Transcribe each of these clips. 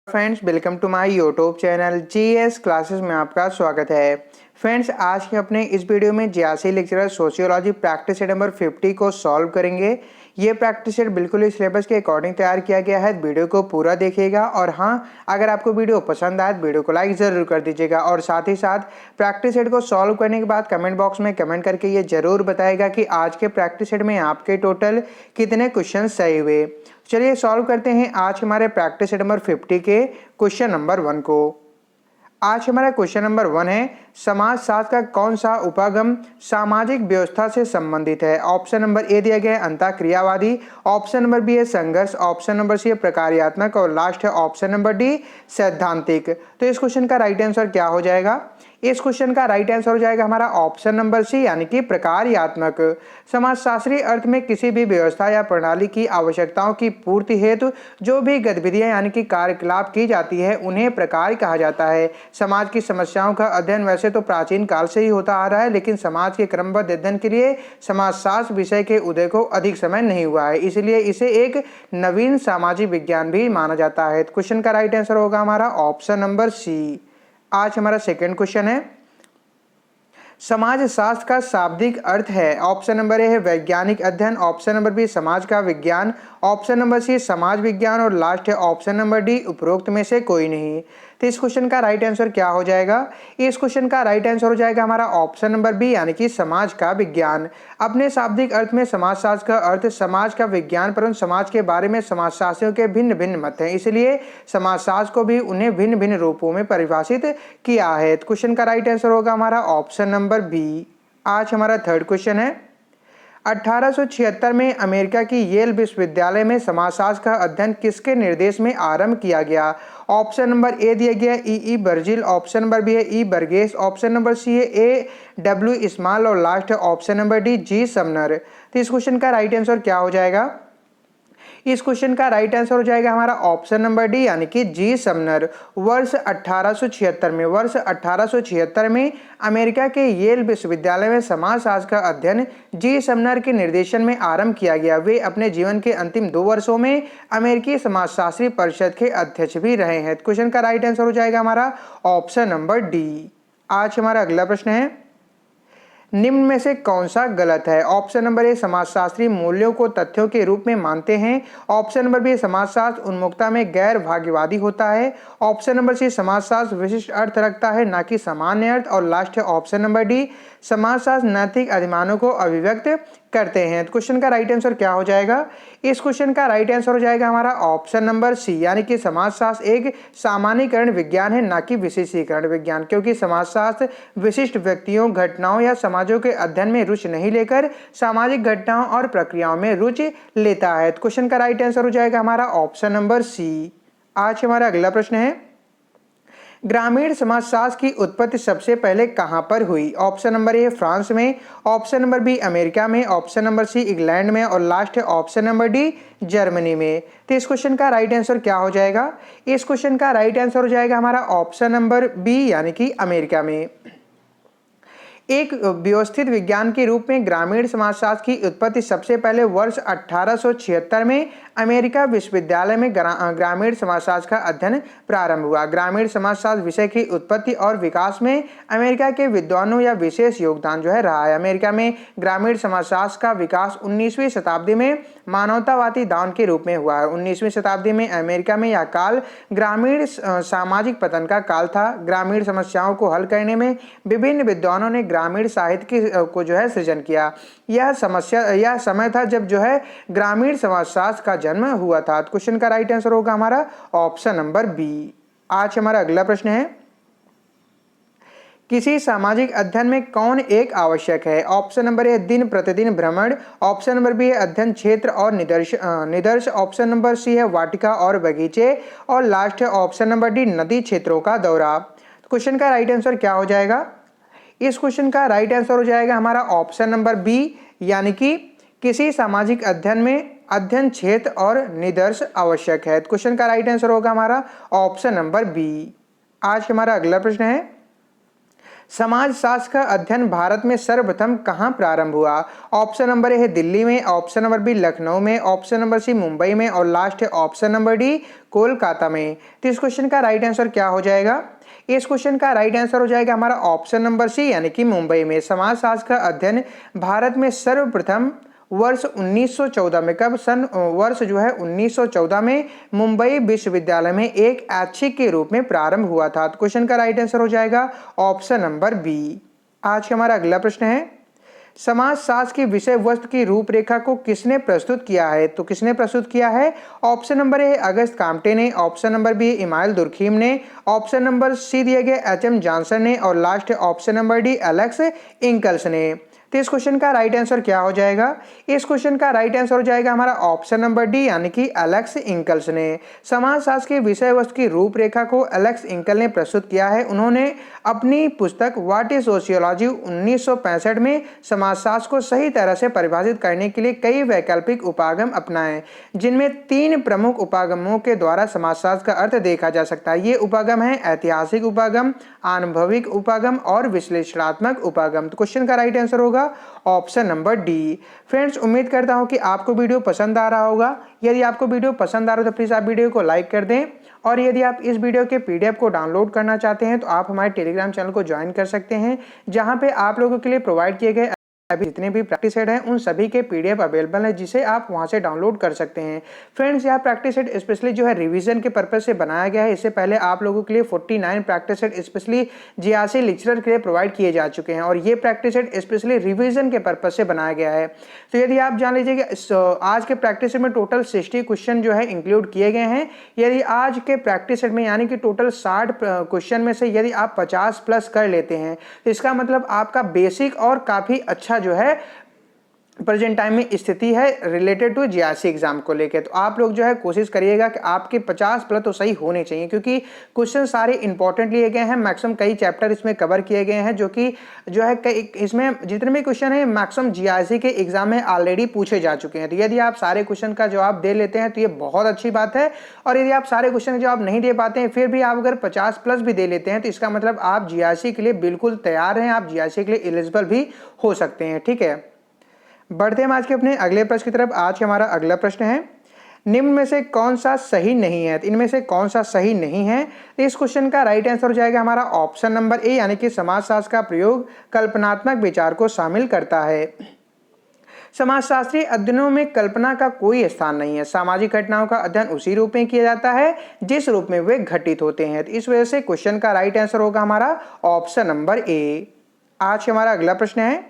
Friends, welcome to my YouTube channel GS classes में आपका स्वागत है। फ्रेंड्स, आज के अपने इस वीडियो में JRC lecturer sociology practice set number 50 को सॉल्व करेंगे। ये प्रैक्टिस सेट बिल्कुल ही सिलेबस के अकॉर्डिंग तैयार किया गया है। वीडियो को पूरा देखिएगा और हाँ, अगर आपको वीडियो पसंद आए तो वीडियो को लाइक ज़रूर कर दीजिएगा और साथ ही साथ प्रैक्टिस सेट को सॉल्व करने के बाद कमेंट बॉक्स में कमेंट करके ये ज़रूर बताएगा कि आज के प्रैक्टिस सेट में आपके टोटल कितने क्वेश्चन सही हुए। चलिए सॉल्व करते हैं आज हमारे प्रैक्टिस सेट नंबर 50 के क्वेश्चन नंबर 1 को। आज हमारा क्वेश्चन नंबर 1 है, समाजशास्त्र का कौन सा उपागम सामाजिक व्यवस्था से संबंधित है। ऑप्शन नंबर ए दिया गया है अंतःक्रियावादी, ऑप्शन नंबर बी है संघर्ष, ऑप्शन नंबर सी है प्रकार्यात्मक और लास्ट है ऑप्शन नंबर डी सैद्धांतिक। तो इस क्वेश्चन का राइट आंसर क्या हो जाएगा? इस क्वेश्चन का राइट आंसर हो जाएगा हमारा ऑप्शन नंबर सी यानी कि प्रकार्यात्मक। समाजशास्त्रीय अर्थ में किसी भी व्यवस्था या प्रणाली की आवश्यकताओं की पूर्ति हेतु जो भी गतिविधियां यानी कि कार्यकलाप की जाती है उन्हें प्रकार कहा जाता है। समाज की समस्याओं का अध्ययन वैसे तो प्राचीन काल से ही होता आ रहा है, लेकिन समाज के क्रमबद्ध अध्ययन के लिए समाजशास्त्र विषय के उदय को अधिक समय नहीं हुआ है, इसलिए इसे एक नवीन सामाजिक विज्ञान भी माना जाता है। क्वेश्चन का राइट आंसर होगा हमारा ऑप्शन नंबर सी। आज हमारा सेकंड क्वेश्चन है, समाज शास्त्र का शाब्दिक अर्थ है। ऑप्शन नंबर ए है वैज्ञानिक अध्ययन, ऑप्शन नंबर बी समाज का विज्ञान, ऑप्शन नंबर सी समाज विज्ञान और लास्ट है ऑप्शन नंबर डी उपरोक्त में से कोई नहीं। तो इस क्वेश्चन का राइट आंसर क्या हो जाएगा? इस क्वेश्चन का राइट आंसर हो जाएगा हमारा ऑप्शन नंबर बी यानी कि समाज का विज्ञान। अपने शाब्दिक अर्थ में समाजशास्त्र का अर्थ समाज का विज्ञान, परंतु समाज के बारे में समाजशास्त्रियों के भिन्न भिन्न मत हैं, इसलिए समाजशास्त्र को भी उन्हें भिन्न भिन्न रूपों में परिभाषित किया है। तो क्वेश्चन का राइट आंसर होगा हमारा ऑप्शन नंबर बी। आज हमारा थर्ड क्वेश्चन है, 1876 में अमेरिका की येल विश्वविद्यालय में समाजशास्त्र का अध्ययन किसके निर्देश में आरंभ किया गया? ऑप्शन नंबर ए दिया गया ई बर्जिल, ऑप्शन नंबर बी है ई बर्गेस, ऑप्शन नंबर सी है AW स्मॉल और लास्ट है option number D G Sumner. तो इस क्वेश्चन का राइट आंसर क्या हो जाएगा? इस क्वेश्चन का राइट आंसर हो जाएगा हमारा ऑप्शन नंबर डी यानी कि जी समनर। वर्ष 1876 में अमेरिका के येल विश्वविद्यालय में समाजशास्त्र का अध्ययन जी समनर के निर्देशन में आरंभ किया गया। वे अपने जीवन के अंतिम 2 वर्षों में अमेरिकी समाजशास्त्री परिषद के अध्यक्ष भी रहे हैं। क्वेश्चन का राइट आंसर हो जाएगा हमारा ऑप्शन नंबर डी। आज हमारा अगला प्रश्न है, निम्न में से कौन सा गलत है? ऑप्शन नंबर ए समाजशास्त्री मूल्यों को तथ्यों के रूप में मानते हैं, ऑप्शन नंबर बी समाजशास्त्र उन्मुखता में गैर भाग्यवादी होता है, ऑप्शन नंबर सी समाजशास्त्र विशिष्ट अर्थ रखता है ना कि सामान्य अर्थ और लास्ट है ऑप्शन नंबर डी समाजशास्त्र नैतिक अधिमानों को अभिव्यक्त करते हैं। तो क्वेश्चन का राइट आंसर क्या हो जाएगा? इस क्वेश्चन का राइट आंसर हो जाएगा हमारा ऑप्शन नंबर सी यानी कि समाजशास्त्र एक सामान्यीकरण विज्ञान है ना कि विशेषीकरण विज्ञान, क्योंकि समाजशास्त्र विशिष्ट व्यक्तियों, घटनाओं या समाजों के अध्ययन में रुचि नहीं लेकर सामाजिक घटनाओं और प्रक्रियाओं में रुचि लेता है। तो क्वेश्चन का राइट आंसर हो जाएगा हमारा ऑप्शन नंबर सी। आज हमारा अगला प्रश्न है, ग्रामीण समाजशास्त्र की उत्पत्ति सबसे पहले कहां पर हुई? ऑप्शन नंबर ए फ्रांस में, ऑप्शन नंबर बी अमेरिका में, ऑप्शन नंबर सी इंग्लैंड में और लास्ट है ऑप्शन नंबर डी जर्मनी में। तो इस क्वेश्चन का राइट आंसर क्या हो जाएगा? इस क्वेश्चन का राइट आंसर हो जाएगा हमारा ऑप्शन नंबर बी यानी कि अमेरिका में। एक व्यवस्थित विज्ञान के रूप में ग्रामीण समाजशास्त्र की उत्पत्ति सबसे पहले वर्ष 1876 में अमेरिका विश्वविद्यालय में ग्रामीण समाजशास्त्र का अध्ययन प्रारंभ हुआ। ग्रामीण समाजशास्त्र विषय की उत्पत्ति और विकास में अमेरिका के विद्वानों या विशेष योगदान जो है रहा है। अमेरिका में ग्रामीण समाजशास्त्र का विकास 19वीं शताब्दी में मानवतावादी दान के रूप में हुआ है। 19वीं शताब्दी में अमेरिका में यह काल ग्रामीण सामाजिक पतन का काल था। ग्रामीण समस्याओं को हल करने में विभिन्न विद्वानों ने ग्रामीण साहित्य को जो है सृजन किया। यह समय था जब जो है ग्रामीण समाजशास्त्र का जन्म हुआ था। क्वेश्चन का राइट आंसर होगा हमारा ऑप्शन नंबर बी। आज हमारा अगला प्रश्न है, किसी सामाजिक अध्ययन में कौन एक आवश्यक है? ऑप्शन नंबर ए दिन प्रतिदिन भ्रमण, ऑप्शन नंबर बी है अध्ययन क्षेत्र और निदर्श, ऑप्शन नंबर सी है वाटिका और बगीचे और लास्ट है ऑप्शन नंबर डी नदी क्षेत्रों का दौरा। क्वेश्चन का राइट आंसर क्या हो जाएगा? इस क्वेश्चन का राइट आंसर हो जाएगा हमारा ऑप्शन नंबर बी यानी कि किसी सामाजिक अध्ययन में अध्ययन क्षेत्र और निदर्श आवश्यक है। क्वेश्चन का राइट आंसर होगा हमारा ऑप्शन नंबर बी। आज हमारा अगला प्रश्न है, समाजशास्त्र का अध्ययन भारत में सर्वप्रथम कहाँ प्रारंभ हुआ? ऑप्शन नंबर ए है दिल्ली में, ऑप्शन नंबर बी लखनऊ में, ऑप्शन नंबर सी मुंबई में और लास्ट है ऑप्शन नंबर डी कोलकाता में। तो इस क्वेश्चन का राइट आंसर क्या हो जाएगा? इस क्वेश्चन का राइट आंसर हो जाएगा हमारा ऑप्शन नंबर सी यानी कि मुंबई में। समाजशास्त्र का अध्ययन भारत में सर्वप्रथम वर्ष 1914 में, कब? वर्ष जो है 1914 में मुंबई विश्वविद्यालय में एक ऐच्छिक के रूप में प्रारंभ हुआ था। तो क्वेश्चन का राइट आंसर हो जाएगा ऑप्शन नंबर बी। आज का हमारा अगला प्रश्न है, समाजशास्त्र की विषय वस्तु की रूपरेखा को किसने प्रस्तुत किया है? तो किसने प्रस्तुत किया है? Option number a Auguste Comte ने, option number b Emile Durkheim ने, ऑप्शन नंबर सी दिया गया एच.एम. जॉनसन ने और last option number d Alex Inkeles ने। तो इस क्वेश्चन का राइट आंसर क्या हो जाएगा? इस क्वेश्चन का राइट आंसर हो जाएगा हमारा ऑप्शन नंबर डी यानी कि एलेक्स इंकल्स ने। समाजशास्त्र की विषय वस्तु की रूपरेखा को एलेक्स इंकल ने प्रस्तुत किया है। उन्होंने अपनी पुस्तक व्हाट इज सोशियोलॉजी 1965 में समाजशास्त्र को सही तरह से परिभाषित करने के लिए कई वैकल्पिक उपागम अपनाए, जिनमें 3 प्रमुख उपागमों के द्वारा समाजशास्त्र का अर्थ देखा जा सकता है। ये उपागम है ऐतिहासिक उपागम, आनुभविक उपागम और विश्लेषणात्मक उपागम। तो क्वेश्चन का राइट आंसर होगा ऑप्शन नंबर डी। फ्रेंड्स, उम्मीद करता हूं कि आपको वीडियो पसंद आ रहा होगा। यदि आपको वीडियो पसंद आ रहा है तो प्लीज आप वीडियो को लाइक कर दें, और यदि आप इस वीडियो के पीडीएफ को डाउनलोड करना चाहते हैं तो आप हमारे टेलीग्राम चैनल को ज्वाइन कर सकते हैं, जहां पे आप लोगों के लिए प्रोवाइड किए गए अभी जितने भी प्रैक्टिस सेट हैं उन सभी के पीडीएफ अवेलेबल है, जिसे आप वहां से डाउनलोड कर सकते हैं। फ्रेंड्स, यह प्रैक्टिस सेट स्पेशली जो है रिवीजन के पर्पज से बनाया गया है। इससे पहले आप लोगों के लिए 49 practice set specially GRC lecturer के लिए प्रोवाइड किए जा चुके हैं, और ये प्रैक्टिस सेट स्पेशली रिवीजन के पर्पज से बनाया गया है। तो यदि आप जान लीजिए कि आज के प्रैक्टिस सेट में टोटल 60 क्वेश्चन जो है इंक्लूड किए गए हैं। यदि आज के प्रैक्टिस सेट में यानी कि टोटल 60 क्वेश्चन में से यदि आप 50 प्लस कर लेते हैं तो इसका मतलब आपका बेसिक और काफी अच्छा जो है प्रेजेंट टाइम में स्थिति है रिलेटेड टू जीआरसी एग्जाम को लेके। तो आप लोग जो है कोशिश करिएगा कि आपके 50 प्लस तो सही होने चाहिए, क्योंकि क्वेश्चन सारे इंपॉर्टेंट लिए गए हैं। मैक्सिमम कई चैप्टर इसमें कवर किए गए हैं, जो कि जो है इसमें जितने भी क्वेश्चन है मैक्सिमम जीआरसी के एग्जाम में ऑलरेडी पूछे जा चुके हैं। तो यदि आप सारे क्वेश्चन का जवाब दे लेते हैं तो ये बहुत अच्छी बात है, और यदि आप सारे क्वेश्चन का जवाब नहीं दे पाते हैं फिर भी आप अगर 50 प्लस भी दे लेते हैं तो इसका मतलब आप जीआरसी के लिए बिल्कुल तैयार हैं, आप जीआरसी के लिए एलिजिबल भी हो सकते हैं। ठीक है, बढ़ते हैं आज के अपने अगले प्रश्न की तरफ। आज हमारा अगला प्रश्न है, निम्न में से कौन सा सही नहीं है? तो इनमें से कौन सा सही नहीं है? तो इस क्वेश्चन का राइट आंसर हो जाएगा हमारा ऑप्शन नंबर ए यानी कि समाजशास्त्र का प्रयोग कल्पनात्मक विचार को शामिल करता है। समाजशास्त्रीय अध्ययनों में कल्पना का कोई स्थान नहीं है। सामाजिक घटनाओं का अध्ययन उसी रूप में किया जाता है जिस रूप में वे घटित होते हैं। तो इस वजह से क्वेश्चन का राइट आंसर होगा हमारा ऑप्शन नंबर ए। आज हमारा अगला प्रश्न है,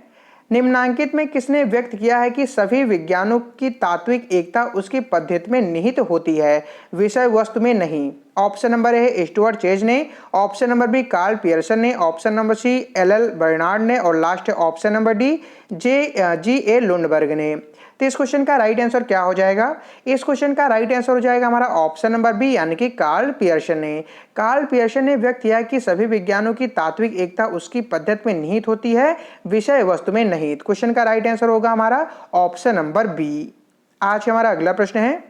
निम्नांकित में किसने व्यक्त किया है कि सभी विज्ञानों की तात्विक एकता उसकी पद्धति में निहित होती है, विषय वस्तु में नहीं? ऑप्शन नंबर ए है स्टुअर्ट चेज ने, option number b Karl Pearson ने, option number c L Bernard ने और last option number d G A. Lundberg ने। तो इस क्वेश्चन का राइट आंसर क्या हो जाएगा? इस क्वेश्चन का राइट आंसर हो जाएगा हमारा ऑप्शन नंबर बी यानी कि कार्ल पियर्सन ने। कार्ल पियर्सन ने व्यक्त किया कि सभी विज्ञानों की तात्विक एकता उसकी पद्धति में निहित होती है, विषय वस्तु में नहीं। क्वेश्चन का राइट आंसर होगा हमारा ऑप्शन नंबर बी। आज हमारा अगला प्रश्न है,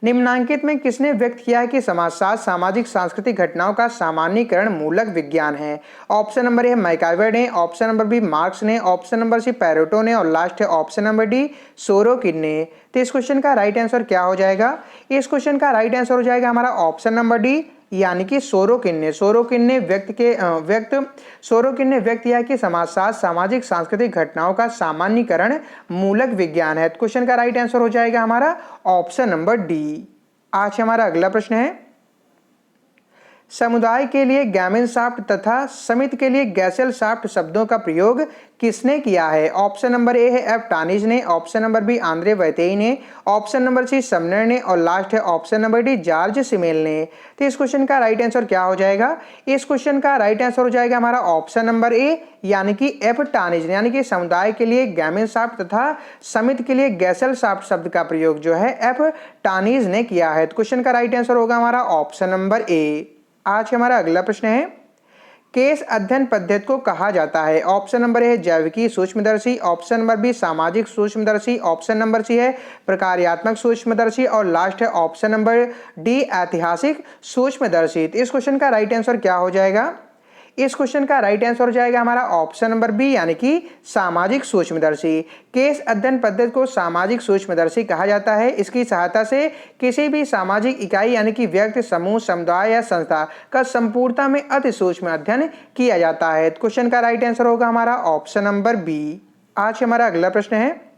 निम्नांकित में किसने व्यक्त किया है कि समाजशास्त्र सामाजिक सांस्कृतिक घटनाओं का सामान्यीकरण मूलक विज्ञान है? ऑप्शन नंबर ए मैकाइवर ने, ऑप्शन नंबर बी मार्क्स ने, ऑप्शन नंबर सी पैरेटो ने और लास्ट है ऑप्शन नंबर डी सोरोकिन ने। तो इस क्वेश्चन का राइट आंसर क्या हो जाएगा? इस क्वेश्चन का राइट आंसर हो जाएगा हमारा ऑप्शन नंबर डी यानी कि सोरोकिन ने। सोरोकिन ने व्यक्त किया कि समाजशास्त्र सामाजिक सांस्कृतिक घटनाओं का सामान्यीकरण मूलक विज्ञान है। क्वेश्चन का राइट आंसर हो जाएगा हमारा ऑप्शन नंबर डी। आज हमारा अगला प्रश्न है, समुदाय के लिए गैमेनशाफ्ट तथा समिति के लिए गैसेलशाफ्ट शब्दों का प्रयोग किसने किया है? ऑप्शन नंबर ए है एफ टानिज ने, ऑप्शन नंबर बी आंद्रे वैतेई ने, ऑप्शन नंबर सी समनर ने और लास्ट है option number D George Simmel ने। तो इस क्वेश्चन का राइट आंसर क्या हो जाएगा? इस क्वेश्चन का राइट आंसर हो जाएगा हमारा ऑप्शन नंबर ए यानी कि एफ टानिज ने, यानी कि समुदाय के लिए गैमेनशाफ्ट तथा समिति के लिए गैसेलशाफ्ट शब्द का प्रयोग जो है एफ टानिज ने किया है। तो क्वेश्चन का राइट आंसर होगा हमारा ऑप्शन नंबर ए। आज हमारा अगला प्रश्न है, केस अध्ययन पद्धति को कहा जाता है? ऑप्शन नंबर ए है जैविकी सूक्ष्मदर्शी, ऑप्शन नंबर बी सामाजिक सूक्ष्मदर्शी, ऑप्शन नंबर सी है प्रकार्यात्मक सूक्ष्मदर्शी और लास्ट है ऑप्शन नंबर डी ऐतिहासिक सूक्ष्मदर्शी। इस क्वेश्चन का राइट आंसर क्या हो जाएगा? इस क्वेश्चन का राइट आंसर हो जाएगा हमारा ऑप्शन नंबर बी यानी कि सामाजिक सूक्ष्मदर्शी। केस अध्ययन पद्धति को सामाजिक सूक्ष्मदर्शी कहा जाता है। इसकी सहायता से किसी भी सामाजिक इकाई यानी कि व्यक्ति, समूह, समुदाय या संस्था का संपूर्णता में अति सूक्ष्म अध्ययन किया जाता है। क्वेश्चन का राइट आंसर होगा हमारा ऑप्शन नंबर बी। आज हमारा अगला प्रश्न है,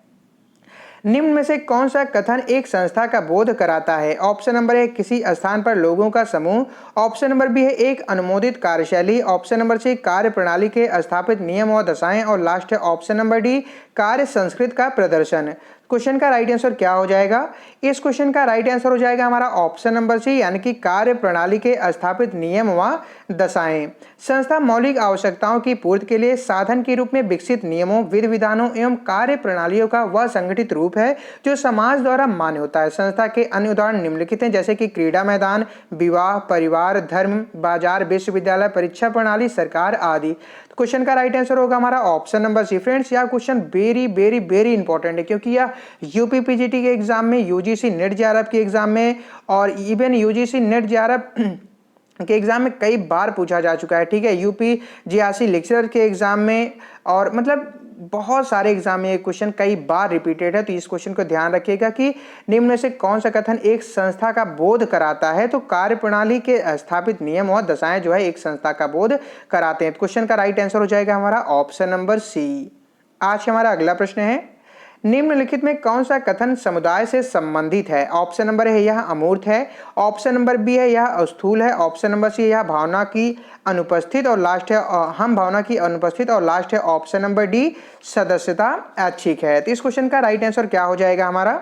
निम्न में से कौन सा कथन एक संस्था का बोध कराता है? ऑप्शन नंबर ए किसी स्थान पर लोगों का समूह, ऑप्शन नंबर बी है एक अनुमोदित कार्यशैली, ऑप्शन नंबर सी कार्य प्रणाली के स्थापित नियम और दशाएं, और लास्ट है ऑप्शन नंबर डी कार्य संस्कृत का प्रदर्शन। क्वेश्चन का राइट आंसर क्या हो जाएगा? इस क्वेश्चन का राइट आंसर हो जाएगा हमारा ऑप्शन नंबर सी यानी कि कार्य प्रणाली के स्थापित नियम व दशाएं। संस्था मौलिक आवश्यकताओं की पूर्ति के लिए साधन के रूप में विकसित नियमों, विधि विधानों एवं कार्य प्रणालियों का वह संगठित रूप है जो समाज द्वारा मान्य होता है। संस्था के अन्य उदाहरण निम्नलिखित हैं, जैसे कि क्रीड़ा मैदान, विवाह, परिवार, धर्म, बाजार, विश्वविद्यालय, परीक्षा प्रणाली, सरकार आदि। क्वेश्चन का राइट आंसर होगा हमारा ऑप्शन नंबर सी। फ्रेंड्स, यह question very very very important है, क्योंकि यह यूपी पीजीटी के एग्जाम में, यूजीसी नेट जेआरएफ के एग्जाम में और इवन यूजीसी नेट जेआरएफ के एग्जाम में कई बार पूछा जा चुका है। ठीक है, यूपी जीआरसी लेक्चरर के एग्जाम में और मतलब बहुत सारे एग्जाम में ये क्वेश्चन कई बार रिपीटेड है। तो इस क्वेश्चन को ध्यान रखिएगा कि निम्न में से कौन सा कथन एक संस्था का बोध कराता है? तो कार्य प्रणाली के स्थापित नियम और दशाएं जो है एक संस्था का बोध कराते हैं। क्वेश्चन का राइट आंसर हो जाएगा हमारा ऑप्शन नंबर सी। आज हमारा अगला प्रश्न है, निम्नलिखित में कौन सा कथन समुदाय से संबंधित है? ऑप्शन नंबर है यह अमूर्त है, ऑप्शन नंबर बी है यह अस्थूल है, ऑप्शन नंबर सी यह भावना की अनुपस्थित, और लास्ट है हम भावना की अनुपस्थित, और लास्ट है ऑप्शन नंबर डी सदस्यता ऐच्छिक है। तो इस क्वेश्चन का राइट आंसर क्या हो जाएगा हमारा?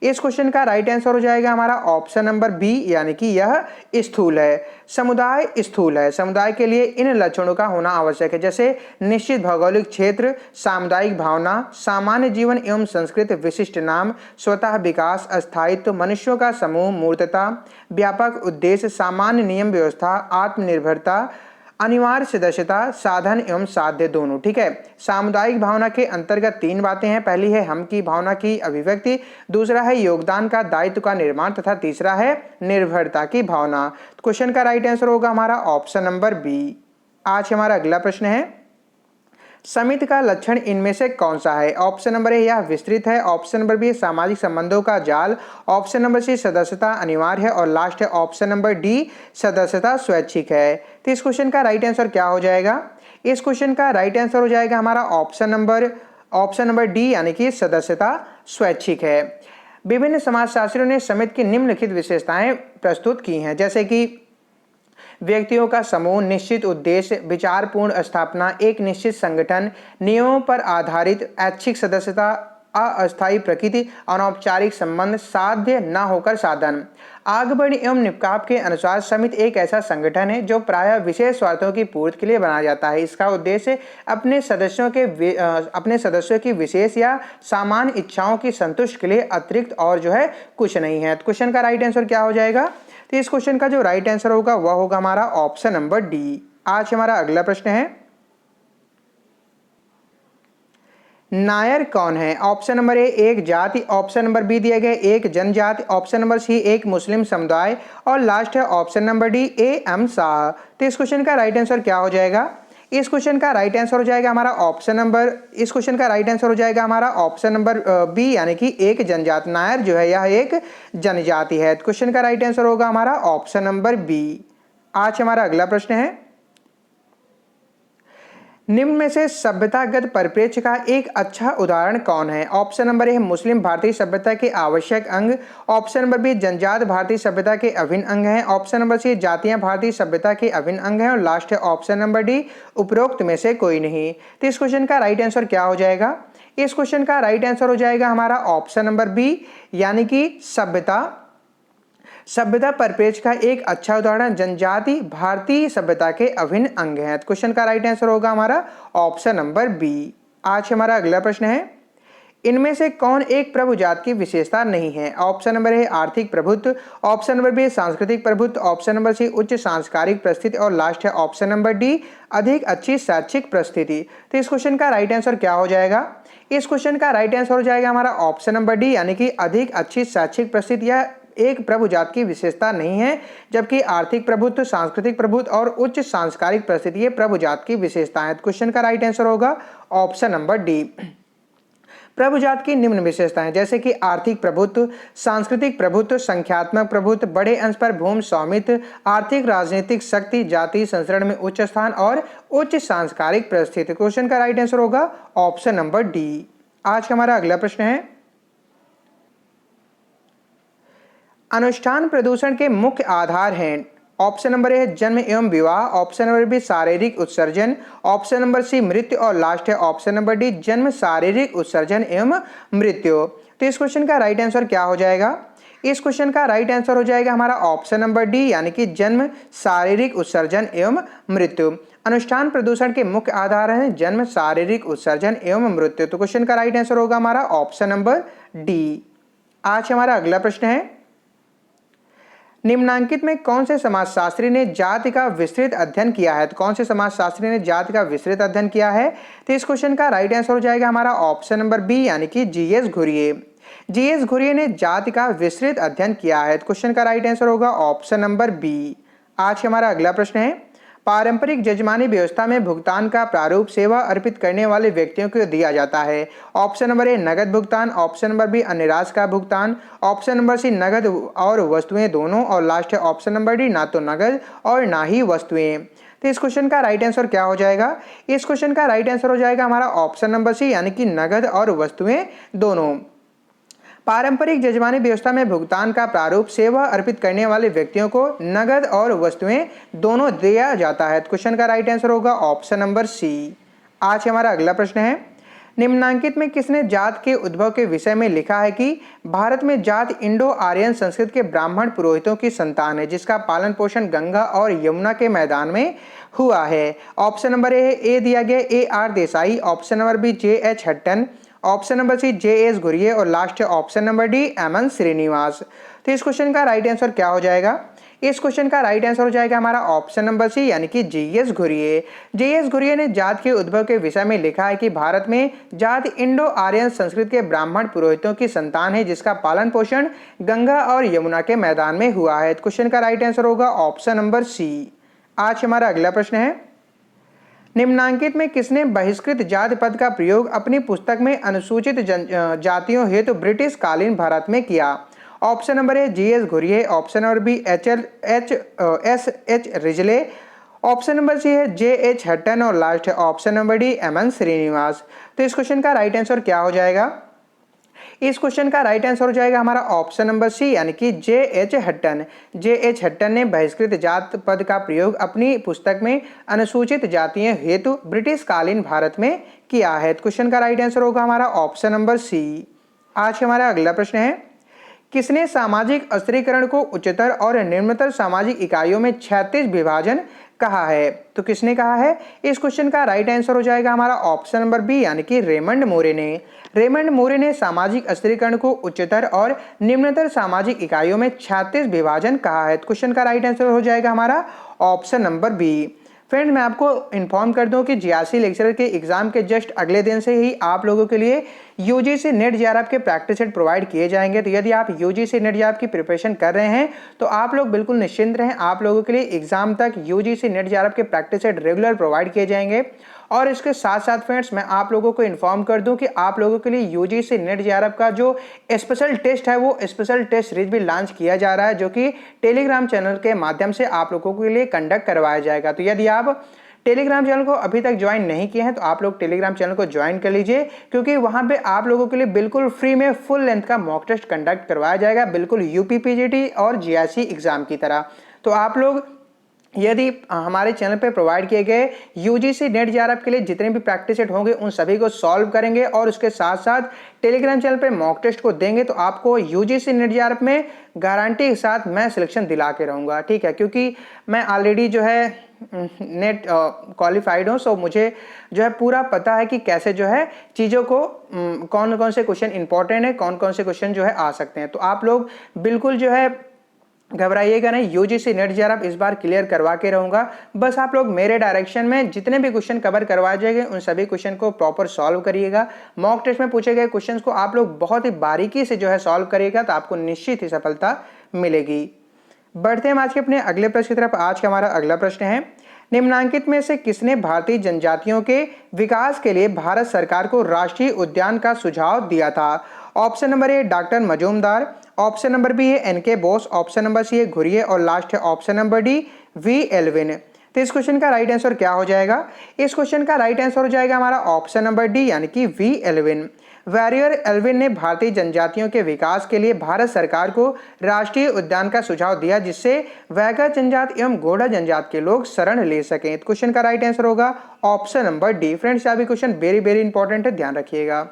इस क्वेश्चन का राइट आंसर हो जाएगा हमारा ऑप्शन नंबर बी यानी कि यह स्थूल है। समुदाय स्थूल है। समुदाय के लिए इन लक्षणों का होना आवश्यक है, जैसे निश्चित भौगोलिक क्षेत्र, सामुदायिक भावना, सामान्य जीवन एवं संस्कृत, विशिष्ट नाम, स्वतः विकास, अस्थायित्व, मनुष्यों का समूह, मूर्तता, व्यापक उद्देश्य, सामान्य नियम व्यवस्था, आत्मनिर्भरता, अनिवार्य सदस्यता, साधन एवं साध्य दोनों। ठीक है, सामुदायिक भावना के अंतर्गत तीन बातें हैं। पहली है हम की भावना की अभिव्यक्ति, दूसरा है योगदान का दायित्व का निर्माण, तथा तीसरा है निर्भरता की भावना। क्वेश्चन का राइट आंसर होगा हमारा ऑप्शन नंबर बी। आज हमारा अगला प्रश्न है, समिति का लक्षण इनमें से कौन सा है? ऑप्शन नंबर ए यह विस्तृत है, ऑप्शन नंबर बी सामाजिक संबंधों का जाल, ऑप्शन नंबर सी सदस्यता अनिवार्य है, और लास्ट है ऑप्शन नंबर डी सदस्यता स्वैच्छिक है। तो इस क्वेश्चन का राइट आंसर क्या हो जाएगा? इस क्वेश्चन का राइट आंसर हो जाएगा हमारा ऑप्शन नंबर डी यानी कि सदस्यता स्वैच्छिक है। विभिन्न समाजशास्त्रियों ने समिति की निम्नलिखित विशेषताएं प्रस्तुत की हैं, जैसे कि व्यक्तियों का समूह, निश्चित उद्देश्य, विचारपूर्ण स्थापना, एक निश्चित संगठन, नियमों पर आधारित, ऐच्छिक सदस्यता, अस्थायी प्रकृति, अनौपचारिक संबंध, साध्य न होकर साधन। आगबढ़ी एवं निपकाप के अनुसार समिति एक ऐसा संगठन है जो प्रायः विशेष स्वार्थों की पूर्ति के लिए बनाया जाता है। इसका उद्देश्य अपने सदस्यों की विशेष या सामान्य इच्छाओं की संतुष्टि के लिए अतिरिक्त और जो है कुछ नहीं है। तो क्वेश्चन का राइट आंसर क्या हो जाएगा? तो इस क्वेश्चन का जो राइट आंसर होगा वह होगा हमारा ऑप्शन नंबर डी। आज हमारा अगला प्रश्न है, नायर कौन है? ऑप्शन नंबर ए एक जाति, ऑप्शन नंबर बी दिया गया एक जनजाति, ऑप्शन नंबर सी एक मुस्लिम समुदाय, और लास्ट है option number D A M Shah. तो इस क्वेश्चन का राइट आंसर क्या हो जाएगा? इस क्वेश्चन का राइट आंसर हो जाएगा हमारा ऑप्शन नंबर बी यानी कि एक जनजाति। नायर जो है यह एक जनजाति है। तो क्वेश्चन का राइट आंसर होगा हमारा ऑप्शन नंबर बी। आज हमारा अगला प्रश्न है, निम्न में से सभ्यतागत परिप्रेक्ष्य का एक अच्छा उदाहरण कौन है? ऑप्शन नंबर ए मुस्लिम भारतीय सभ्यता के आवश्यक अंग, ऑप्शन नंबर बी जनजात भारतीय सभ्यता के अभिन्न अंग हैं, ऑप्शन नंबर सी जातियां भारतीय सभ्यता के अभिन्न अंग हैं, और लास्ट है ऑप्शन नंबर डी उपरोक्त में से कोई नहीं। तो इस क्वेश्चन का राइट आंसर क्या हो जाएगा? इस क्वेश्चन का राइट आंसर हो जाएगा हमारा ऑप्शन नंबर बी यानी कि सभ्यता परिप्रेक्ष्य का एक अच्छा उदाहरण जनजाति भारतीय सभ्यता के अभिन्न अंग हैं। तो क्वेश्चन का राइट आंसर होगा हमारा ऑप्शन नंबर बी। आज हमारा अगला प्रश्न है, इनमें से कौन एक प्रभु जात की विशेषता नहीं है? ऑप्शन नंबर ए आर्थिक प्रभुत्व, ऑप्शन नंबर बी सांस्कृतिक प्रभुत्व, ऑप्शन नंबर सी उच्च सांस्कारिक परिस्थिति, और लास्ट है ऑप्शन नंबर डी अधिक अच्छी शैक्षिक परिस्थिति। तो इस क्वेश्चन का राइट आंसर क्या हो जाएगा? इस क्वेश्चन का राइट आंसर हो जाएगा हमारा ऑप्शन नंबर डी यानी कि अधिक अच्छी शैक्षिक परिस्थिति। यह एक प्रभु जात की विशेषता नहीं है, जबकि आर्थिक प्रभुत्व, सांस्कृतिक प्रभुत्व और उच्च सांस्कारिक परिस्थिति ये प्रभु जात की विशेषताएं हैं। क्वेश्चन का राइट आंसर होगा ऑप्शन नंबर डी। प्रभु जात की निम्न विशेषताएं जैसे कि आर्थिक प्रभुत्व, सांस्कृतिक प्रभुत्व, संख्यात्मक प्रभुत्व, बड़े अंश पर भूमि स्वामित्व, आर्थिक राजनीतिक शक्ति, जाति संचरण में उच्च स्थान और उच्च सांस्कारिक परिस्थिति। क्वेश्चन का राइट आंसर होगा ऑप्शन नंबर डी। आज का हमारा अगला प्रश्न है, अनुष्ठान प्रदूषण के मुख्य आधार हैं। ऑप्शन नंबर ए है जन्म एवं विवाह, ऑप्शन नंबर बी शारीरिक उत्सर्जन, ऑप्शन नंबर सी मृत्यु और लास्ट है ऑप्शन नंबर डी जन्म, शारीरिक उत्सर्जन एवं मृत्यु। तो इस क्वेश्चन का राइट आंसर क्या हो जाएगा? इस क्वेश्चन का राइट आंसर हो जाएगा हमारा ऑप्शन नंबर डी, यानी कि जन्म, शारीरिक उत्सर्जन एवं मृत्यु। अनुष्ठान प्रदूषण के मुख्य आधार हैं जन्म, शारीरिक उत्सर्जन एवं मृत्यु। तो क्वेश्चन का राइट आंसर होगा हमारा ऑप्शन नंबर डी। आज हमारा अगला प्रश्न है, निम्नांकित में कौन से समाजशास्त्री ने जाति का विस्तृत अध्ययन किया है? तो कौन से समाजशास्त्री ने जाति का विस्तृत अध्ययन किया है? तो इस क्वेश्चन का राइट आंसर हो जाएगा हमारा ऑप्शन नंबर बी, यानी कि जीएस घुरिये। जीएस घुरिये ने जाति का विस्तृत अध्ययन किया है। तो क्वेश्चन का राइट आंसर होगा ऑप्शन नंबर बी। आज हमारा अगला प्रश्न है, पारंपरिक जजमानी व्यवस्था में भुगतान का प्रारूप सेवा अर्पित करने वाले व्यक्तियों को दिया जाता है। ऑप्शन नंबर ए नगद भुगतान, ऑप्शन नंबर बी अन्य राशि का भुगतान, ऑप्शन नंबर सी नगद और वस्तुएं दोनों, और लास्ट है ऑप्शन नंबर डी ना तो नगद और ना ही वस्तुएं। तो इस क्वेश्चन का राइट आंसर क्या हो जाएगा? इस क्वेश्चन का राइट आंसर हो जाएगा हमारा ऑप्शन नंबर सी, यानी कि नगद और वस्तुएं दोनों। पारंपरिक जजमानी व्यवस्था में भुगतान का प्रारूप सेवा अर्पित करने वाले व्यक्तियों को नगद और वस्तुएं दोनों दिया जाता है। क्वेश्चन का राइट आंसर होगा ऑप्शन नंबर सी। आज हमारा अगला प्रश्न है, निम्नांकित में किसने जात के उद्भव के विषय में लिखा है कि भारत में जात इंडो आर्यन संस्कृत के ब्राह्मण पुरोहितों की संतान है, जिसका पालन पोषण गंगा और यमुना के मैदान में हुआ है। ऑप्शन नंबर ए दिया गया A R Desai, option number B J H Hutton, option number C J S Ghurye और लास्ट है option number D M N Srinivas. तो इस क्वेश्चन का राइट आंसर क्या हो जाएगा? इस क्वेश्चन का राइट आंसर हो जाएगा हमारा ऑप्शन नंबर सी, यानी कि जीएस घुरिये। जीएस घुरिये ने जात के उद्भव के विषय में लिखा है कि भारत में जात इंडो आर्यन संस्कृत के ब्राह्मण पुरोहितों की संतान है, जिसका पालन पोषण गंगा और यमुना के मैदान में हुआ है। क्वेश्चन का राइट आंसर होगा ऑप्शन नंबर सी। आज हमारा अगला प्रश्न है, निम्नांकित में किसने बहिष्कृत जाति पद का प्रयोग अपनी पुस्तक में अनुसूचित जातियों हेतु ब्रिटिश कालीन भारत में किया? Option number A GS Ghurye, option number B S H Risley, option number सी है जे एच हट्टन और लास्ट है option number D M N Srinivas. तो इस क्वेश्चन का राइट आंसर क्या हो जाएगा? इस क्वेश्चन का राइट आंसर हो जाएगा हमारा ऑप्शन नंबर सी, यानी कि जे एच हट्टन। जे एच हट्टन ने बहिष्कृत जात पद का प्रयोग अपनी पुस्तक में अनुसूचित जातियों हेतु ब्रिटिश कालीन भारत में किया है। क्वेश्चन का राइट आंसर होगा हमारा ऑप्शन नंबर सी। आज हमारा अगला प्रश्न है, किसने सामाजिक स्त्रीकरण को उच्चतर और निम्नतर सामाजिक इकाइयों में 36 विभाजन कहा है? तो किसने कहा है? इस क्वेश्चन का राइट आंसर हो जाएगा हमारा ऑप्शन नंबर बी, यानी कि रेमंड मोरे ने। रेमंड मोरे ने सामाजिक स्त्रीकरण को उच्चतर और निम्नतर सामाजिक इकाइयों में 36 विभाजन कहा है। क्वेश्चन का राइट आंसर हो जाएगा हमारा ऑप्शन नंबर बी। फ्रेंड्स, मैं आपको इन्फॉर्म कर दूं कि जीआरसी लेक्चरर के एग्जाम के जस्ट अगले दिन से ही आप लोगों के लिए यूजीसी नेट जेआरएफ के प्रैक्टिस सेट प्रोवाइड किए जाएंगे। तो यदि आप यूजीसी नेट जेआरएफ की प्रिपरेशन कर रहे हैं तो आप लोग बिल्कुल निश्चिंत रहें, आप लोगों के लिए एग्जाम तक यूजीसी नेट जेआरएफ के प्रैक्टिस सेट रेगुलर प्रोवाइड किए जाएंगे। और इसके साथ साथ फ्रेंड्स, मैं आप लोगों को इन्फॉर्म कर दूं कि आप लोगों के लिए यूजीसी नेट जेआरएफ का जो स्पेशल टेस्ट है वो स्पेशल टेस्ट सीरीज भी लॉन्च किया जा रहा है, जो कि टेलीग्राम चैनल के माध्यम से आप लोगों के लिए कंडक्ट करवाया जाएगा। तो यदि आप टेलीग्राम चैनल को अभी तक ज्वाइन नहीं किए हैं तो आप लोग टेलीग्राम चैनल को ज्वाइन कर लीजिए, क्योंकि वहां पे आप लोगों के लिए बिल्कुल फ्री में फुल लेंथ का मॉक टेस्ट कंडक्ट करवाया जाएगा, बिल्कुल यूपीपीजीटी और जीआरसी एग्जाम की तरह। तो आप लोग यदि हमारे चैनल पे प्रोवाइड किए गए यूजीसी नेट जेआरएफ के लिए जितने भी प्रैक्टिस सेट होंगे उन सभी को सॉल्व करेंगे और उसके साथ साथ टेलीग्राम चैनल पे मॉक टेस्ट को देंगे, तो आपको यूजीसी नेट जेआरएफ में गारंटी के साथ मैं सिलेक्शन दिला के रहूँगा, ठीक है। क्योंकि मैं ऑलरेडी जो है नेट क्वालिफाइड हूँ, सो मुझे जो है पूरा पता है कि कैसे जो है चीज़ों को कौन कौन से क्वेश्चन इंपॉर्टेंट है, कौन कौन से क्वेश्चन जो है आ सकते हैं। तो आप लोग बिल्कुल जो है घबराइएगा नहीं, यूजीसी नेट जेआरएफ इस बार क्लियर करवा के रहूंगा। बस आप लोग मेरे डायरेक्शन में जितने भी क्वेश्चन कवर करवाए जाएंगे उन सभी क्वेश्चन को प्रॉपर सॉल्व करिएगा। मॉक टेस्ट में पूछे गए क्वेश्चन को आप लोग बहुत ही बारीकी से जो है सॉल्व करिएगा, तो आपको निश्चित ही सफलता मिलेगी। बढ़ते हैं आज के अपने अगले प्रश्न की तरफ। आज का हमारा अगला प्रश्न है, निम्नलिखित में से किसने भारतीय जनजातियों के विकास के लिए भारत सरकार को राष्ट्रीय उद्यान का सुझाव दिया था? ऑप्शन नंबर ए doctor Majumdar, option number B है एन.के. बोस, ऑप्शन नंबर सी है घुरिये और लास्ट है option number D we Alvin. तो इस क्वेश्चन का राइट आंसर क्या हो जाएगा? इस क्वेश्चन का राइट आंसर हो जाएगा हमारा ऑप्शन नंबर डी यानी कि वी एल्विन। वैरियर एल्विन ने भारतीय जनजातियों के विकास के लिए भारत सरकार को राष्ट्रीय उद्यान का सुझाव दिया, जिससे वैगा जनजाति एवं घोड़ा जनजाति के लोग शरण ले सकें। क्वेश्चन का राइट आंसर होगा ऑप्शन नंबर डी। फ्रेंड्स, यह भी क्वेश्चन वेरी इंपॉर्टेंट है, ध्यान रखिएगा।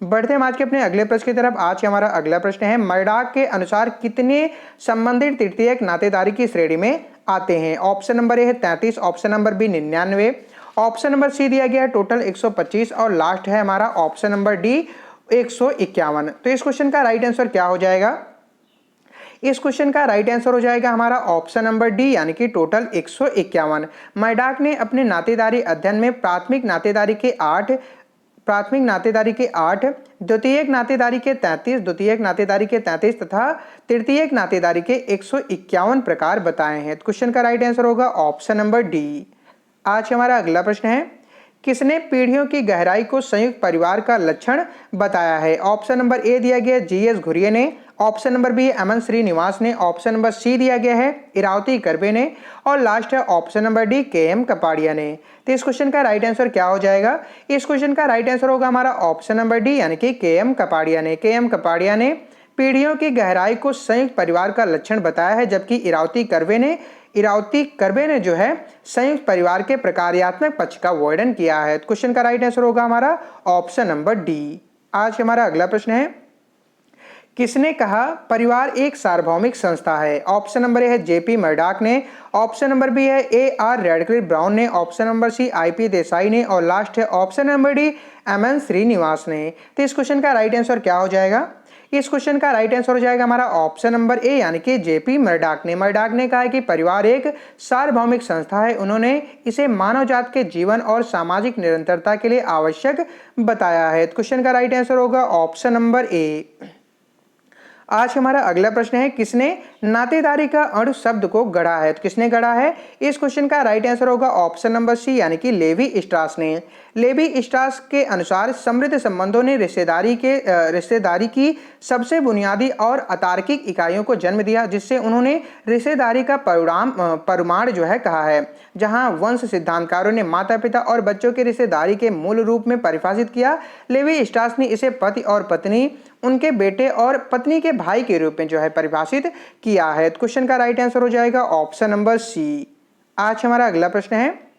बढ़ते हैं आज के अपने अगले प्रश्न की तरफ। आज का हमारा अगला प्रश्न है, मैडाक के अनुसार कितने संबंधित तृतीयक नातेदारी की श्रेणी में आते हैं? ऑप्शन नंबर ए है 33, option number B 99, option number सी दिया गया है टोटल 125 और लास्ट है हमारा ऑप्शन नंबर डी 151। तो इस क्वेश्चन का राइट आंसर क्या हो जाएगा? इस क्वेश्चन का राइट आंसर हो जाएगा हमारा ऑप्शन नंबर डी यानी कि टोटल 151। मैडाक ने अपने नातेदारी अध्ययन में प्राथमिक नातेदारी के 8, द्वितीयक नातेदारी के 33, द्वितीयक नातेदारी के 33 तथा तृतीयक नातेदारी के 151 प्रकार बताए हैं। तो क्वेश्चन का राइट आंसर होगा ऑप्शन नंबर डी। आज हमारा अगला प्रश्न है, किसने पीढ़ियों की गहराई को संयुक्त परिवार का लक्षण बताया है? ऑप्शन नंबर ए दिया गया जी.एस. घुरिये ने, option number B MN. Srinivas ने, ऑप्शन नंबर सी दिया गया है इरावती कर्वे ने और लास्ट है option number D KM. Kapadia ने। तो इस क्वेश्चन का राइट आंसर क्या हो जाएगा? इस क्वेश्चन का राइट आंसर होगा हमारा ऑप्शन नंबर डी यानी कि के.एम. कपाड़िया ने। के.एम. कपाड़िया ने पीढ़ियों की गहराई को संयुक्त परिवार का लक्षण बताया है, जबकि इरावती कर्वे ने जो है संयुक्त परिवार के प्रकार्यात्मक पक्ष का वर्णन किया है। क्वेश्चन का राइट आंसर होगा हमारा ऑप्शन नंबर डी। आज हमारा अगला प्रश्न है, किसने कहा परिवार एक सार्वभौमिक संस्था है? ऑप्शन नंबर ए है जेपी मैडाक ने, ऑप्शन नंबर बी है ए.आर. रैडक्लिफ ब्राउन ने, option number C IP. Desai ने और लास्ट है option number D MN. Srinivas ने। तो इस क्वेश्चन का राइट आंसर क्या हो जाएगा? इस क्वेश्चन का राइट आंसर हो जाएगा हमारा ऑप्शन नंबर ए यानी कि जेपी मैडाक ने। मैडाक ने कहा है कि परिवार एक सार्वभौमिक संस्था है। उन्होंने इसे मानव जाति के जीवन और सामाजिक निरंतरता के लिए आवश्यक बताया है। क्वेश्चन का राइट आंसर होगा ऑप्शन नंबर ए। आज हमारा अगला प्रश्न है, किसने नातेदारी का अणु शब्द को गढ़ा है? तो किसने गढ़ा है? इस क्वेश्चन का राइट आंसर होगा ऑप्शन नंबर सी यानी कि लेवी स्ट्रास ने। लेवी स्ट्रास के अनुसार समृद्ध संबंधों ने रिश्तेदारी की सबसे बुनियादी और अतार्किक इकाइयों को जन्म दिया, जिससे उन्होंने रिश्तेदारी का परिमाण जो है कहा है, जहां वंश सिद्धांतकारों ने माता पिता और बच्चों के रिश्तेदारी के मूल रूप में परिभाषित किया। लेवी स्ट्रास ने इसे पति और पत्नी, उनके बेटे और पत्नी के भाई के रूप में जो है परिभाषित किया है। क्वेश्चन का राइट आंसर हो जाएगा ऑप्शन नंबर सी। आज हमारा अगला प्रश्न है,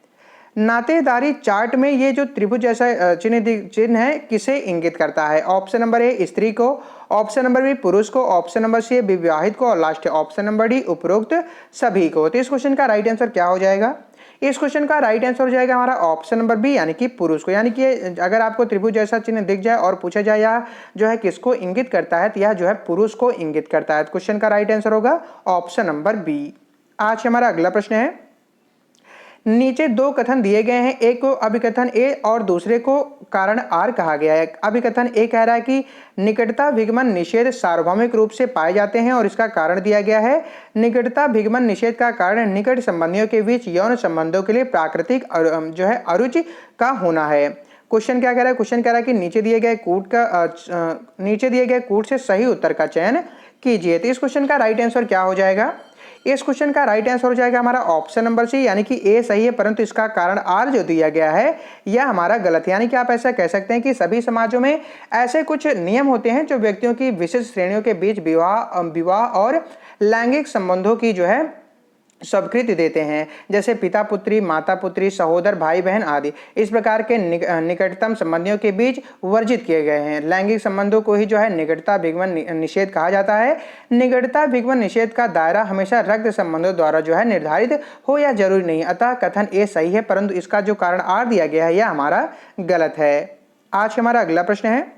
नातेदारी चार्ट में ये जो त्रिभुज जैसा चिन्ह है किसे इंगित करता है? ऑप्शन नंबर ए स्त्री को, ऑप्शन नंबर बी पुरुष को, ऑप्शन नंबर सी विवाहित को और लास्ट है ऑप्शन नंबर डी उपरोक्त सभी को। तो इस क्वेश्चन का राइट आंसर क्या हो जाएगा? इस क्वेश्चन का राइट आंसर हो जाएगा हमारा ऑप्शन नंबर बी यानी कि पुरुष को। यानी कि अगर आपको त्रिभुज जैसा चिन्ह दिख जाए और पूछा जाए यह जो है किसको इंगित करता है, तो यह जो है पुरुष को इंगित करता है। क्वेश्चन का राइट आंसर होगा ऑप्शन नंबर बी। आज हमारा अगला प्रश्न है, नीचे दो कथन दिए गए हैं, एक को अभिकथन ए और दूसरे को कारण आर कहा गया है। अभिकथन ए कह रहा है कि निकटता भिगमन निषेध सार्वभौमिक रूप से पाए जाते हैं और इसका कारण दिया गया है, निकटता भिगमन निषेध का कारण निकट संबंधियों के बीच यौन संबंधों के लिए प्राकृतिक जो है अरुचि का होना है। क्वेश्चन क्या कह रहा है? क्वेश्चन कह रहा है कि नीचे दिए गए कूट से सही उत्तर का चयन कीजिए। तो इस क्वेश्चन का राइट आंसर क्या हो जाएगा? इस क्वेश्चन का राइट आंसर हो जाएगा हमारा ऑप्शन नंबर सी यानी कि ए सही है, परंतु इसका कारण आर जो दिया गया है यह हमारा गलत है। यानी कि आप ऐसा कह सकते हैं कि सभी समाजों में ऐसे कुछ नियम होते हैं जो व्यक्तियों की विशिष्ट श्रेणियों के बीच विवाह और लैंगिक संबंधों की जो है स्वीकृति देते हैं, जैसे पिता पुत्री, माता पुत्री, सहोदर, भाई बहन आदि। इस प्रकार के निकटतम संबंधियों के बीच वर्जित किए गए हैं। लैंगिक संबंधों को ही जो है निकटता भिगमन निषेध कहा जाता है। निकटता भिगमन निषेध का दायरा हमेशा रक्त संबंधों द्वारा जो है निर्धारित हो या जरूरी नहीं। अतः कथन ए सही है, परंतु इसका जो कारण आर दिया गया है यह हमारा गलत है। आज हमारा अगला प्रश्न है,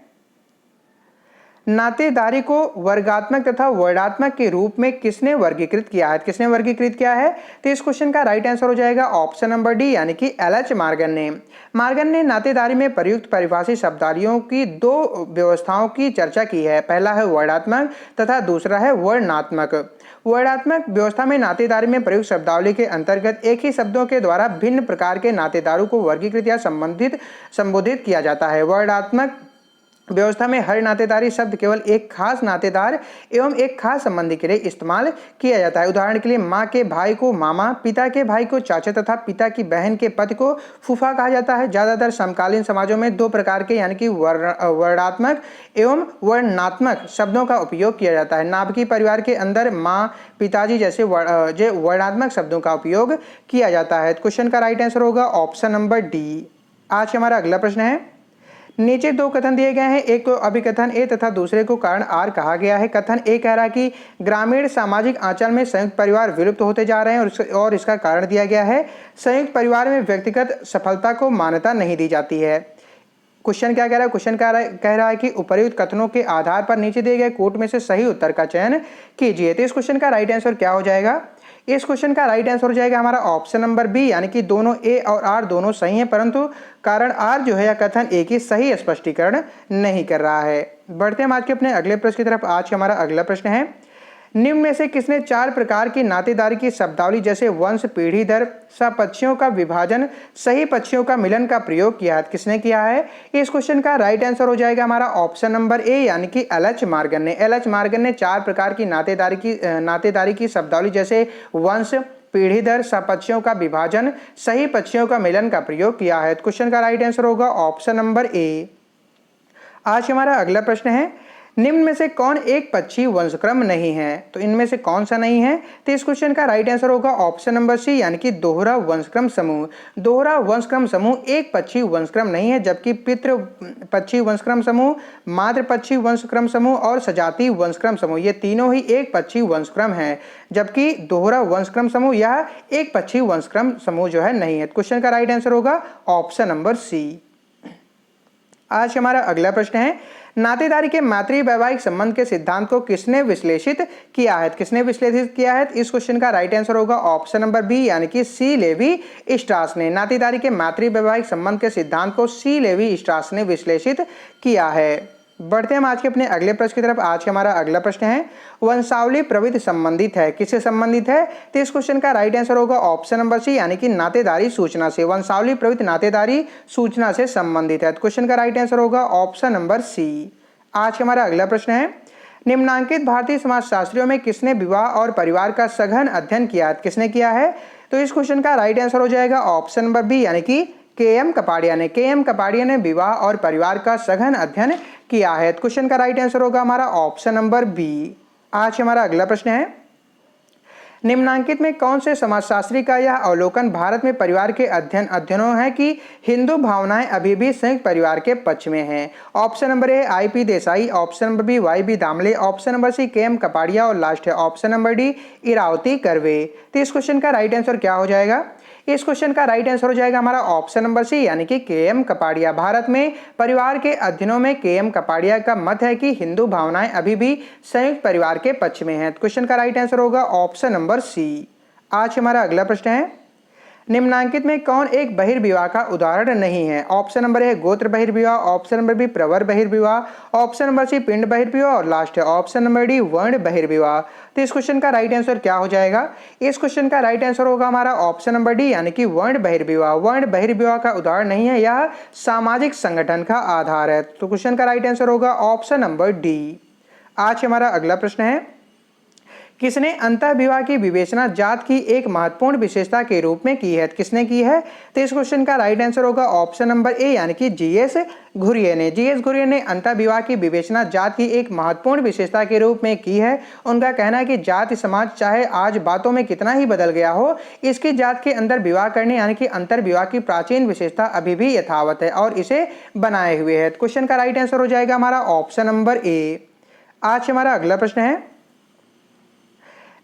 नातेदारी को वर्गात्मक तथा वर्णात्मक के रूप में किसने वर्गीकृत किया है? किसने वर्गीकृत किया है? तो इस क्वेश्चन का राइट आंसर हो जाएगा ऑप्शन नंबर डी यानी कि एल.एच. मार्गन ने नातेदारी में प्रयुक्त परिभाषित शब्दावलियों की दो व्यवस्थाओं की चर्चा की है। पहला है वर्णात्मक तथा दूसरा है वर्णात्मक। वर्णात्मक व्यवस्था में नातेदारी में प्रयुक्त शब्दावली के अंतर्गत एक ही शब्दों के द्वारा भिन्न प्रकार के नातेदारों को वर्गीकृत या संबोधित किया जाता है। वर्णात्मक व्यवस्था में हर नातेदारी शब्द केवल एक खास नातेदार एवं एक खास संबंधी के लिए इस्तेमाल किया जाता है। उदाहरण के लिए माँ के भाई को मामा, पिता के भाई को चाचा तथा पिता की बहन के पति को फूफा कहा जाता है। ज्यादातर समकालीन समाजों में दो प्रकार के यानी कि वर्णात्मक एवं वर्णात्मक शब्दों का उपयोग किया जाता है। नाभिकीय परिवार के अंदर माँ, पिताजी जैसे वर्णात्मक शब्दों का उपयोग किया जाता है। क्वेश्चन का राइट आंसर होगा ऑप्शन नंबर डी। आज हमारा अगला प्रश्न है, नीचे दो कथन दिए गए हैं, एक को अभिकथन ए तथा दूसरे को कारण आर कहा गया है। कथन ए कह रहा है कि ग्रामीण सामाजिक आंचल में संयुक्त परिवार विलुप्त होते जा रहे हैं और इसका कारण दिया गया है संयुक्त परिवार में व्यक्तिगत सफलता को मान्यता नहीं दी जाती है। क्वेश्चन क्या कह रहा है? क्वेश्चन कह रहा है कि उपर्युक्त कथनों के आधार पर नीचे दिए गए कोट में से सही उत्तर का चयन कीजिए। तो इस क्वेश्चन का राइट आंसर क्या हो जाएगा? इस क्वेश्चन का राइट आंसर हो जाएगा हमारा ऑप्शन नंबर बी यानी कि दोनों ए और आर दोनों सही हैं, परंतु कारण आर जो है या कथन ए की सही स्पष्टीकरण नहीं कर रहा है। बढ़ते हैं आज के अपने अगले प्रश्न की तरफ। आज हमारा अगला प्रश्न है, निम्न में से किसने चार प्रकार की नातेदारी की शब्दावली जैसे वंश, पीढ़ी दर, सहपक्षियों का विभाजन, सही पक्षियों का मिलन का प्रयोग किया है? किसने किया है? इस क्वेश्चन का राइट आंसर हो जाएगा हमारा ऑप्शन नंबर ए यानी कि एल.एच. मार्गन ने। एल.एच. मार्गन ने चार प्रकार की नातेदारी की शब्दावली जैसे वंश, पीढ़ी दर, सहपक्षियों का विभाजन, सही पक्षियों का मिलन का प्रयोग किया है। क्वेश्चन का राइट आंसर होगा ऑप्शन नंबर ए। आज हमारा अगला प्रश्न है, निम्न में से कौन एक पक्षी वंशक्रम नहीं है? तो इनमें से कौन सा नहीं है? तो इस क्वेश्चन का राइट आंसर होगा ऑप्शन नंबर सी यानी कि दोहरा वंशक्रम समूह। दोहरा वंशक्रम समूह एक पक्षी वंशक्रम नहीं है, जबकि पितृ पक्षी वंशक्रम समूह, मातृ पक्षी वंशक्रम समूह और सजातीय वंशक्रम समूह ये तीनों ही एक पक्षी वंशक्रम है, जबकि दोहरा वंशक्रम समूह यह एक पक्षी वंशक्रम समूह जो है नहीं है। क्वेश्चन का राइट आंसर होगा ऑप्शन नंबर सी। आज हमारा अगला प्रश्न है, नातेदारी के मातृ वैवाहिक संबंध के सिद्धांत को किसने विश्लेषित किया है? किसने विश्लेषित किया है? इस क्वेश्चन का राइट आंसर होगा ऑप्शन नंबर बी यानी कि सी लेवी स्ट्रास ने। नातेदारी के मातृ वैवाहिक संबंध के सिद्धांत को सी लेवी स्ट्रास ने विश्लेषित किया है। बढ़ते हैं हम आज के अपने अगले प्रश्न की तरफ। आज हमारा अगला प्रश्न है, वंशावली प्रवृत्ति संबंधित है, किससे संबंधित है? तो इस क्वेश्चन का राइट आंसर होगा ऑप्शन नंबर सी यानी कि नातेदारी सूचना से। वंशावली प्रवृत्ति नातेदारी सूचना से संबंधित है। क्वेश्चन का राइट आंसर होगा ऑप्शन नंबर सी। आज हमारा अगला प्रश्न है, निम्नांकित भारतीय समाजशास्त्रियों में किसने विवाह और परिवार का सघन अध्ययन किया? किसने किया है? तो इस क्वेश्चन का राइट आंसर हो जाएगा ऑप्शन नंबर बी यानी कि के.एम. कपाड़िया ने। के.एम. कपाड़िया ने विवाह और परिवार का सघन अध्ययन किया है। क्वेश्चन का राइट आंसर होगा हमारा ऑप्शन नंबर बी। आज हमारा अगला प्रश्न है, निम्नांकित में कौन से समाजशास्त्री का यह अवलोकन भारत में परिवार के अध्ययनों है कि हिंदू भावनाएं अभी भी संयुक्त परिवार के पक्ष में हैं? Option number a I P. Desai, option number b Y B. Damle, option number c K M. Kapadia और लास्ट है option number d Irawati Karve. तो इस क्वेश्चन का राइट आंसर क्या हो जाएगा? इस क्वेश्चन का राइट आंसर हो जाएगा हमारा ऑप्शन नंबर सी यानी कि के.एम. कपाड़िया। भारत में परिवार के अध्ययनों में के.एम. कपाड़िया का मत है कि हिंदू भावनाएं अभी भी संयुक्त परिवार के पक्ष में हैं। क्वेश्चन का राइट आंसर होगा ऑप्शन नंबर सी। आज हमारा अगला प्रश्न है, निम्नांकित में कौन एक बहिर्विवाह का उदाहरण नहीं है? ऑप्शन नंबर ए गोत्र बहिर्विवाह, ऑप्शन नंबर बी प्रवर बहिर्विवाह, ऑप्शन नंबर सी पिंड बहिर्विवाह और लास्ट है ऑप्शन नंबर डी वर्ण बहिर्विवाह। तो इस क्वेश्चन का राइट आंसर क्या हो जाएगा? इस क्वेश्चन का राइट आंसर होगा हमारा ऑप्शन नंबर डी यानी कि वर्ण बहिर्विवाह। वर्ण बहिर्विवाह का उदाहरण नहीं है, यह सामाजिक संगठन का आधार है। तो क्वेश्चन का राइट आंसर होगा ऑप्शन नंबर डी। आज हमारा अगला प्रश्न है, किसने अंतःविवाह की विवेचना जात की एक महत्वपूर्ण विशेषता के रूप में की है? किसने की है? तो इस क्वेश्चन का राइट आंसर होगा ऑप्शन नंबर ए यानी कि जी.एस. घुरिये ने। जी.एस. घुरिये ने अंतःविवाह की विवेचना जात की एक महत्वपूर्ण विशेषता के रूप में की है। उनका कहना है कि जाति समाज चाहे आज बातों में कितना ही बदल गया हो, इसकी जात के अंदर विवाह करने यानी कि अंतर्विवाह की प्राचीन विशेषता अभी भी यथावत है और इसे बनाए हुए है। क्वेश्चन का राइट आंसर हो जाएगा हमारा ऑप्शन नंबर ए। आज हमारा अगला प्रश्न है,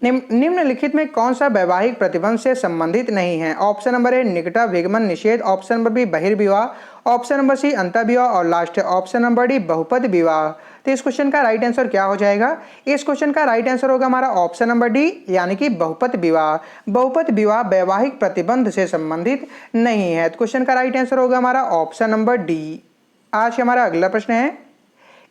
निम्नलिखित में कौन सा वैवाहिक प्रतिबंध से संबंधित नहीं है? ऑप्शन नंबर ए निकटा विगमन निषेध, ऑप्शन नंबर बी बहिर्विवाह, ऑप्शन नंबर सी अंतःविवाह और लास्ट है ऑप्शन नंबर डी बहुपद विवाह। तो इस क्वेश्चन का राइट आंसर क्या हो जाएगा? इस क्वेश्चन का राइट आंसर होगा हमारा ऑप्शन नंबर डी, यानी कि बहुपत विवाह। बहुपत विवाह वैवाहिक प्रतिबंध से संबंधित नहीं है। तो क्वेश्चन का राइट आंसर होगा हमारा ऑप्शन नंबर डी। आज हमारा अगला प्रश्न है,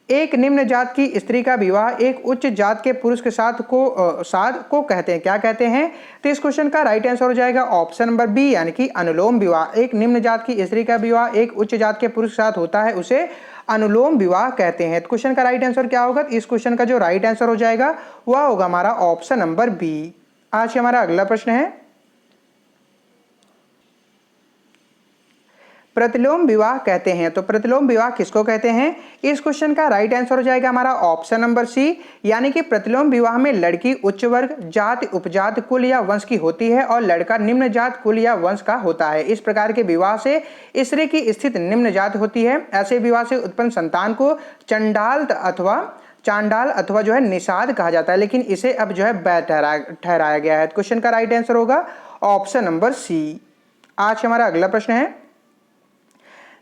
एक निम्न जात की स्त्री का विवाह एक उच्च जात के पुरुष के साथ को कहते हैं, क्या कहते हैं? तो इस क्वेश्चन का राइट आंसर हो जाएगा ऑप्शन नंबर बी, यानी कि अनुलोम विवाह। एक निम्न जात की स्त्री का विवाह एक उच्च जात के पुरुष के साथ होता है, उसे अनुलोम विवाह कहते हैं। तो क्वेश्चन का राइट आंसर क्या होगा? इस क्वेश्चन का जो राइट आंसर हो जाएगा वह होगा हमारा ऑप्शन नंबर बी। आज हमारा अगला प्रश्न है, प्रतिलोम विवाह कहते हैं। तो प्रतिलोम विवाह किसको कहते हैं? इस क्वेश्चन का राइट आंसर हो जाएगा हमारा ऑप्शन नंबर सी, यानी कि प्रतिलोम विवाह में लड़की उच्च वर्ग, जाति, उपजात, कुल या वंश की होती है और लड़का निम्न जात, कुल या वंश का होता है। इस प्रकार के विवाह से स्त्री की स्थिति निम्न जात होती है। ऐसे विवाह से उत्पन्न संतान को चांडाल अथवा जो है निषाद कहा जाता है, लेकिन इसे अब जो है वैध ठहराया गया है। क्वेश्चन का राइट आंसर होगा ऑप्शन नंबर सी। आज हमारा अगला प्रश्न है,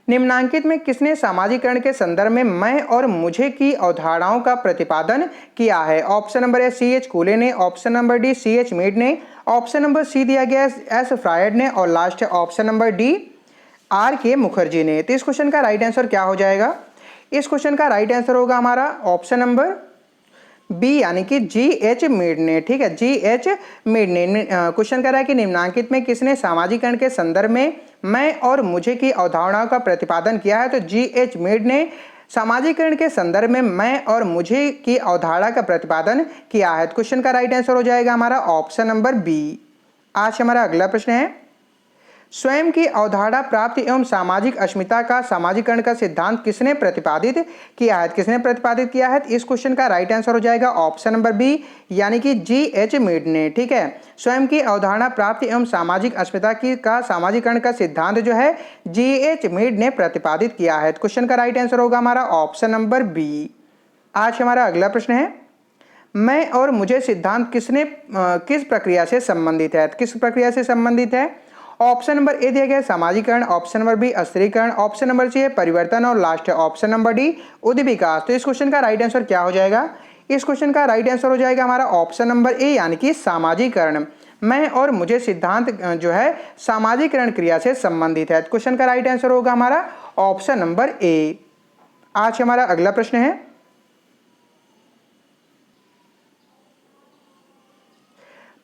निम्नांकित में किसने सामाजिकरण के संदर्भ में मैं और मुझे की अवधारणाओं का प्रतिपादन किया है? Option number a C H Cooley ने, option number d C H Mead ने, ऑप्शन नंबर सी दिया गया एस फ्रायड ने और लास्ट है ऑप्शन नंबर डी आर के मुखर्जी ने। तो इस क्वेश्चन का राइट आंसर क्या हो जाएगा? इस क्वेश्चन का राइट आंसर होगा हमारा ऑप्शन नंबर बी, यानी कि जी एच मीड ने। ठीक है, जी एच मीड ने। क्वेश्चन कर रहा है कि निम्नांकित में किसने सामाजिकरण के संदर्भ में मैं और मुझे की अवधारणाओं का प्रतिपादन किया है? तो जी एच मीड ने सामाजिकरण के संदर्भ में मैं और मुझे की अवधारणा का प्रतिपादन किया है। क्वेश्चन का राइट आंसर हो जाएगा हमारा ऑप्शन नंबर बी। आज हमारा अगला प्रश्न है, स्वयं की अवधारणा प्राप्ति एवं सामाजिक अस्मिता का सामाजिकरण का सिद्धांत किसने प्रतिपादित किया है? किसने प्रतिपादित किया है? इस क्वेश्चन का राइट आंसर हो जाएगा ऑप्शन नंबर बी, यानी कि जी एच मीड ने। ठीक है, स्वयं की अवधारणा प्राप्ति एवं सामाजिक अस्मिता का सामाजिकरण का सिद्धांत जो है जी एच मीड ने प्रतिपादित किया है। क्वेश्चन का राइट आंसर होगा हमारा ऑप्शन नंबर बी। आज हमारा अगला प्रश्न है, मैं और मुझे सिद्धांत किस प्रक्रिया से संबंधित है? किस प्रक्रिया से संबंधित है? ऑप्शन नंबर ए दिया गया सामाजिकरण, ऑप्शन नंबर बी अस्थिरीकरण, ऑप्शन नंबर सी है परिवर्तन और लास्ट है ऑप्शन नंबर डी उद्विकास। तो इस क्वेश्चन का राइट आंसर क्या हो जाएगा? इस क्वेश्चन का राइट आंसर हो जाएगा हमारा ऑप्शन नंबर ए, यानी कि सामाजिकरण। मैं और मुझे सिद्धांत जो है सामाजिकरण क्रिया से संबंधित है। क्वेश्चन का राइट आंसर होगा हमारा ऑप्शन नंबर ए। आज हमारा अगला प्रश्न है,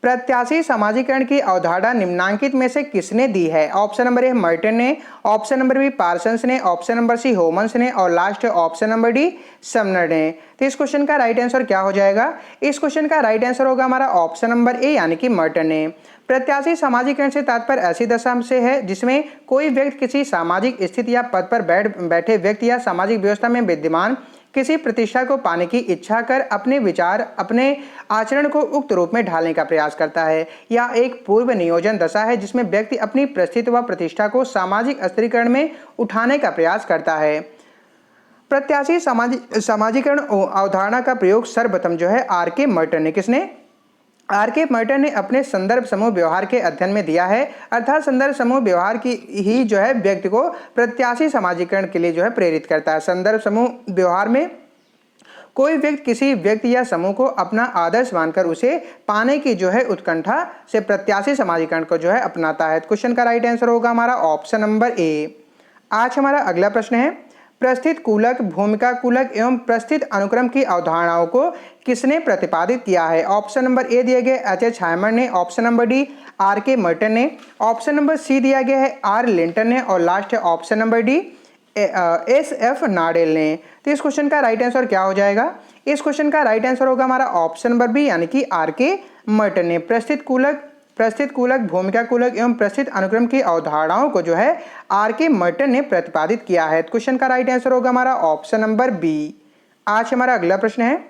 प्रत्याशी सामाजिकरण की अवधारणा निम्नांकित में से किसने दी है? ऑप्शन नंबर ए मर्टन ने, ऑप्शन नंबर बी पार्सन्स ने, ऑप्शन नंबर सी होमन्स ने और last option number D Sumner ने। तो इस क्वेश्चन का राइट आंसर क्या हो जाएगा? इस क्वेश्चन का राइट आंसर होगा हमारा ऑप्शन नंबर ए, यानी कि मर्टन ने। प्रत्याशी सामाजिकरण से तात्पर्य ऐसी दशा से है जिसमें कोई व्यक्ति किसी सामाजिक स्थिति या पद पर बैठे व्यक्ति या सामाजिक व्यवस्था में विद्यमान किसी प्रतिष्ठा को पाने की इच्छा कर अपने विचार अपने आचरण को उक्त रूप में ढालने का प्रयास करता है। यह एक पूर्व नियोजन दशा है जिसमें व्यक्ति अपनी परिस्थिति व प्रतिष्ठा को सामाजिक स्थिरीकरण में उठाने का प्रयास करता है। प्रत्याशी सामाजिकरण अवधारणा का प्रयोग सर्वप्रथम जो है आर के मर्टन ने, किसने? आर के मर्टन ने अपने संदर्भ समूह व्यवहार के अध्ययन में दिया है। अर्थात संदर्भ समूह व्यवहार की ही जो है व्यक्ति को प्रत्याशी सामाजिकरण के लिए जो है प्रेरित करता है। संदर्भ समूह व्यवहार में कोई व्यक्ति किसी व्यक्ति या समूह को अपना आदर्श मानकर उसे पाने की जो है उत्कंठा से प्रत्याशी सामाजिकरण को जो है अपनाता है। क्वेश्चन का राइट आंसर होगा हमारा ऑप्शन नंबर ए। आज हमारा अगला प्रश्न है, प्रस्थित कूलक, भूमिका कूलक एवं प्रस्थित अनुक्रम की अवधारणाओं को किसने प्रतिपादित किया है? ऑप्शन नंबर ए दिया गया एच एच हाइमर ने, option number d R K Merton ने, ऑप्शन नंबर सी दिया गया है आर लिंटन ने और लास्ट है option number d S F Nadel ने। तो इस क्वेश्चन का राइट आंसर क्या हो जाएगा? इस क्वेश्चन का राइट आंसर होगा हमारा ऑप्शन नंबर बी, यानी कि आर के मर्टन ने। प्रस्थित कूलक, भूमिका कूलक एवं प्रस्थित अनुक्रम की अवधारणाओं को जो है आर के मर्टन ने प्रतिपादित किया है। क्वेश्चन का राइट आंसर होगा हमारा ऑप्शन नंबर बी। आज हमारा अगला प्रश्न है,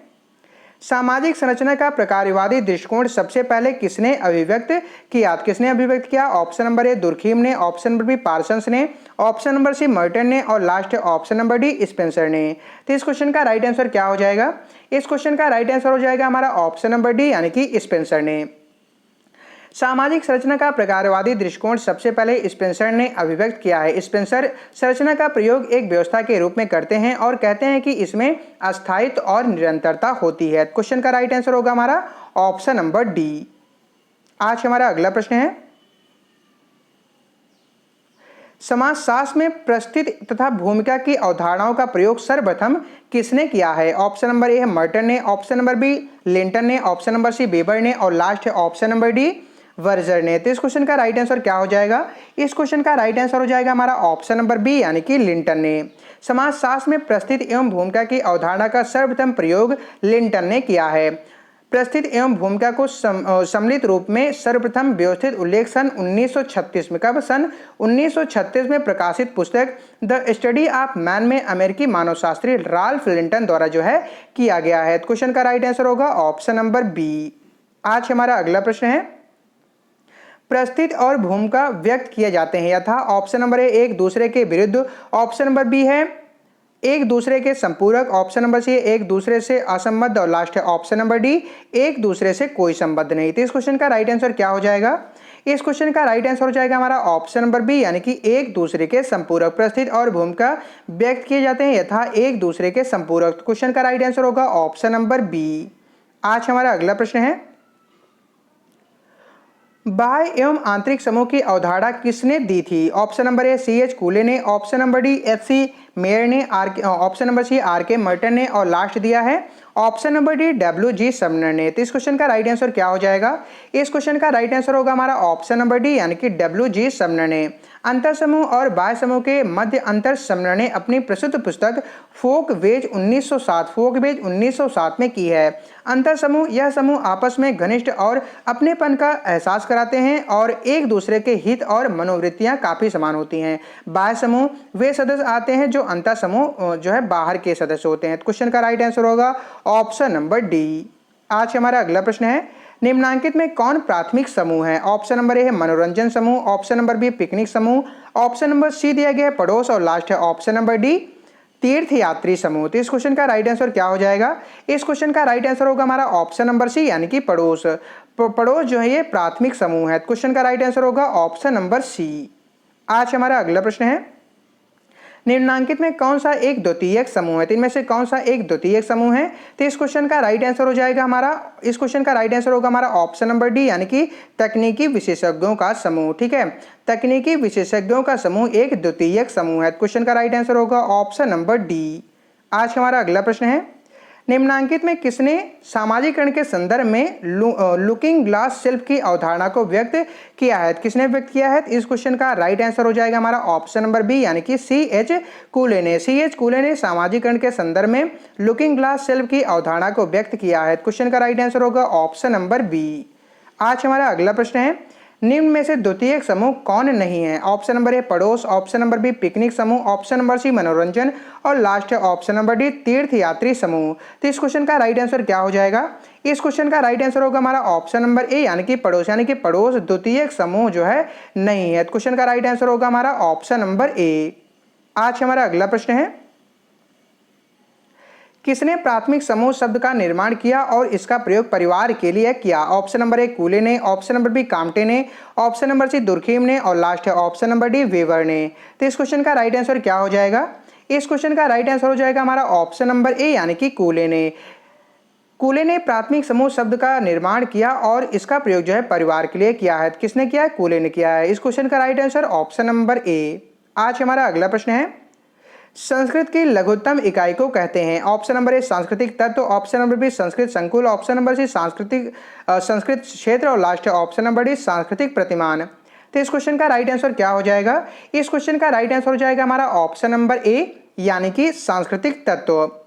सामाजिक संरचना का प्रकारवादी दृष्टिकोण सबसे पहले किसने अभिव्यक्त किया? किसने अभिव्यक्त किया? ऑप्शन नंबर ए दुर्खीम ने, ऑप्शन नंबर बी पार्सन्स ने, ऑप्शन नंबर सी मर्टन ने और last option number D Spencer ने। तो इस क्वेश्चन का राइट आंसर क्या हो जाएगा? इस क्वेश्चन का राइट आंसर हो जाएगा हमारा ऑप्शन नंबर डी, यानी कि स्पेंसर ने। सामाजिक संरचना का प्रकारवादी दृष्टिकोण सबसे पहले स्पेंसर ने अभिव्यक्त किया है। स्पेंसर संरचना का प्रयोग एक व्यवस्था के रूप में करते हैं और कहते हैं कि इसमें अस्थायित्व और निरंतरता होती है। क्वेश्चन का राइट आंसर होगा हमारा ऑप्शन नंबर डी। आज हमारा अगला प्रश्न है, समाजशास्त्र में प्रस्थिति तथा भूमिका की अवधारणाओं का प्रयोग सर्वप्रथम किसने किया है? ऑप्शन नंबर ए है मर्टन ने, ऑप्शन नंबर बी लिंटन ने, ऑप्शन नंबर सी वेबर ने और लास्ट है ऑप्शन नंबर डी वर्जर ने। तो इस क्वेश्चन का राइट आंसर क्या हो जाएगा? इस क्वेश्चन का राइट आंसर हो जाएगा हमारा ऑप्शन नंबर बी यानी कि लिंटन ने। समाजशास्त्र में प्रस्थिति एवं भूमिका की अवधारणा का सर्वप्रथम प्रयोग लिंटन ने किया है। प्रस्थिति एवं भूमिका को सम्मिलित रूप में सर्वप्रथम व्यवस्थित उल्लेख सन 1936 में, कब? सन 1936 में प्रकाशित पुस्तक द स्टडी ऑफ मैन में अमेरिकी मानवशास्त्री राल्फ लिंटन द्वारा जो है किया गया है। क्वेश्चन का राइट आंसर होगा ऑप्शन नंबर बी। आज हमारा अगला प्रश्न है, प्रस्थिति और भूमिका व्यक्त किए जाते हैं यथा ऑप्शन नंबर ए एक दूसरे के विरुद्ध, ऑप्शन नंबर बी है एक दूसरे के संपूरक, ऑप्शन नंबर सी एक दूसरे से असंबद्ध और लास्ट है ऑप्शन नंबर डी एक दूसरे से कोई संबंध नहीं। तो इस क्वेश्चन का राइट आंसर क्या हो जाएगा? इस क्वेश्चन का राइट आंसर हो जाएगा हमारा ऑप्शन नंबर बी यानी कि एक दूसरे के संपूरक। प्रस्थिति और भूमिका व्यक्त किए जाते हैं यथा एक दूसरे के संपूरक। क्वेश्चन का राइट आंसर होगा ऑप्शन नंबर बी। आज हमारा अगला प्रश्न है, बाह्य एवं आंतरिक समूह की अवधारणा किसने दी थी? Option number a C H Cooley ने, option number d H C Mayer ने, option number c R K Merton ने और लास्ट दिया है option number d W G Sumner ने। तो इस क्वेश्चन का राइट आंसर क्या हो जाएगा? इस क्वेश्चन का राइट आंसर होगा हमारा ऑप्शन नंबर डी यानी कि डब्ल्यू जी समनर ने। अंतर समूह और बाह्य समूह के मध्य अंतर समनर ने अपनी प्रसिद्ध पुस्तक फोक वेज 1907 में की है। अंतर समूह यह समूह आपस में घनिष्ठ और अपनेपन का एहसास कराते हैं और एक दूसरे के हित और मनोवृत्तियां काफी समान होती हैं। बाह्य समूह वे सदस्य आते हैं जो अंतर समूह जो है बाहर के सदस्य होते हैं। क्वेश्चन का राइट आंसर होगा ऑप्शन नंबर डी। आज हमारा अगला प्रश्न है, निम्नलिखित में कौन प्राथमिक समूह है? ऑप्शन नंबर ए है मनोरंजन समूह, ऑप्शन नंबर बी पिकनिक समूह, ऑप्शन नंबर सी दिया गया है पड़ोस और लास्ट है ऑप्शन नंबर डी तीर्थयात्री समूह। तो इस क्वेश्चन का राइट आंसर क्या हो जाएगा? इस क्वेश्चन का राइट आंसर होगा हमारा ऑप्शन नंबर सी यानी कि पड़ोस। पड़ोस जो है ये प्राथमिक समूह है। क्वेश्चन का राइट आंसर होगा ऑप्शन नंबर सी। आज हमारा अगला प्रश्न है, निम्नलिखित में कौन सा एक द्वितीयक समूह है? तो इनमें से कौन सा एक द्वितीयक समूह है? तो इस क्वेश्चन का राइट आंसर हो जाएगा हमारा, इस क्वेश्चन का राइट आंसर होगा हमारा ऑप्शन नंबर डी यानी कि तकनीकी विशेषज्ञों का समूह। ठीक है, तकनीकी विशेषज्ञों का समूह एक द्वितीयक समूह है। क्वेश्चन का राइट आंसर होगा ऑप्शन नंबर डी। आज हमारा अगला प्रश्न है, निम्नलिखित में किसने सामाजिकरण के संदर्भ में लुकिंग ग्लास सेल्फ की अवधारणा को व्यक्त किया है? किसने व्यक्त किया है? इस क्वेश्चन का राइट आंसर हो जाएगा हमारा ऑप्शन नंबर बी यानी कि सी एच कूले ने। सी एच कूले ने सामाजिकरण के संदर्भ में लुकिंग ग्लास सेल्फ की अवधारणा को व्यक्त किया है। क्वेश्चन का राइट आंसर होगा ऑप्शन नंबर बी। आज हमारा अगला प्रश्न है, निम्न में से द्वितीयक समूह कौन नहीं है? ऑप्शन नंबर ए पड़ोस, ऑप्शन नंबर बी पिकनिक समूह, ऑप्शन नंबर सी मनोरंजन और लास्ट है ऑप्शन नंबर डी तीर्थयात्री समूह। तो इस क्वेश्चन का राइट आंसर क्या हो जाएगा? इस क्वेश्चन का राइट आंसर होगा हमारा ऑप्शन नंबर ए यानी कि पड़ोस द्वितीयक समूह जो है नहीं है। क्वेश्चन का राइट आंसर होगा हमारा ऑप्शन नंबर ए। आज हमारा अगला प्रश्न है, किसने प्राथमिक समूह शब्द का निर्माण किया और इसका प्रयोग परिवार के लिए किया? ऑप्शन नंबर ए कूले ने, ऑप्शन नंबर बी काम्टे ने, ऑप्शन नंबर सी दुर्खीम ने और लास्ट है ऑप्शन नंबर डी वेबर ने। तो इस क्वेश्चन का राइट आंसर क्या हो जाएगा? इस क्वेश्चन का राइट आंसर हो जाएगा हमारा ऑप्शन नंबर ए यानी कि कूले ने। कूले ने प्राथमिक समूह शब्द का निर्माण किया और इसका प्रयोग जो है परिवार के लिए किया है। किसने किया है? कूले ने किया है। इस क्वेश्चन का राइट आंसर ऑप्शन नंबर ए। आज हमारा अगला प्रश्न है, संस्कृत की लघुत्तम इकाई को कहते हैं? ऑप्शन नंबर ए सांस्कृतिक तत्व, ऑप्शन नंबर बी संस्कृत संकुल, ऑप्शन नंबर सी संस्कृत क्षेत्र और लास्ट है ऑप्शन नंबर डी सांस्कृतिक प्रतिमान। तो इस क्वेश्चन का राइट आंसर क्या हो जाएगा? इस क्वेश्चन का राइट आंसर हो जाएगा हमारा ऑप्शन नंबर ए यानी कि सांस्कृतिक तत्व।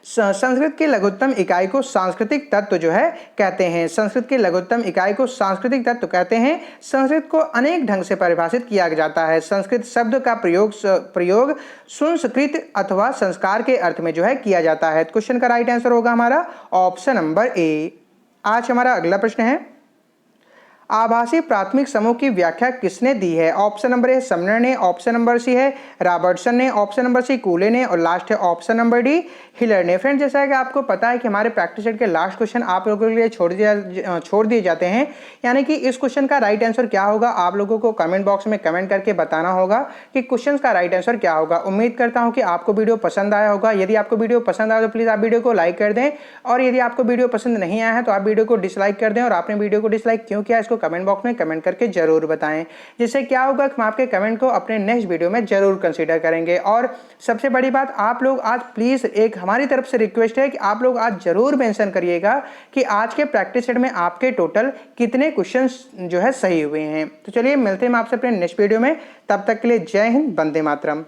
संस्कृत की लघुत्तम इकाई को सांस्कृतिक तत्व जो है कहते हैं। संस्कृत की लघुत्तम इकाई को सांस्कृतिक तत्व कहते हैं। संस्कृत को अनेक ढंग से परिभाषित किया जाता है। संस्कृत शब्द का प्रयोग संस्कृत अथवा संस्कार के अर्थ में जो है किया जाता है। क्वेश्चन का राइट आंसर होगा हमारा ऑप्शन नंबर ए। आज हमारा अगला प्रश्न है, आभासी प्राथमिक समूह की व्याख्या किसने दी है? ऑप्शन नंबर ए समनर ने, ऑप्शन नंबर सी है रॉबर्टसन ने, ऑप्शन नंबर सी कूले ने और लास्ट है ऑप्शन नंबर डी हिलर ने। फ्रेंड्स, जैसा कि आपको पता है कि हमारे प्रैक्टिस सेट के लास्ट क्वेश्चन आप लोगों के लिए छोड़ दिए जाते हैं, यानी कि इस क्वेश्चन का राइट आंसर क्या होगा आप लोगों को कमेंट बॉक्स में कमेंट करके बताना होगा कि क्वेश्चन का राइट आंसर क्या होगा। उम्मीद करता हूं कि आपको वीडियो पसंद आया होगा। यदि आपको वीडियो पसंद आया तो प्लीज आप वीडियो को लाइक कर दें, और यदि आपको वीडियो पसंद नहीं आया है तो आप वीडियो को डिसलाइक कर दें, और आपने वीडियो को डिसलाइक क्यों किया इसको कमेंट बॉक्स में कमेंट करके जरूर बताएं। जिससे क्या होगा कि हम आपके कमेंट को अपने नेक्स्ट वीडियो में जरूर कंसीडर करेंगे। और सबसे बड़ी बात, आप लोग आज प्लीज एक हमारी तरफ से रिक्वेस्ट है कि आप लोग आज जरूर मेंशन करिएगा कि आज के प्रैक्टिस सेट में आपके टोटल कितने क्वेश्चंस जो है सही हुए हैं। तो चलिए मिलते हैं आपसे अपने नेक्स्ट वीडियो में, तब तक के लिए जय हिंद, वंदे मातरम।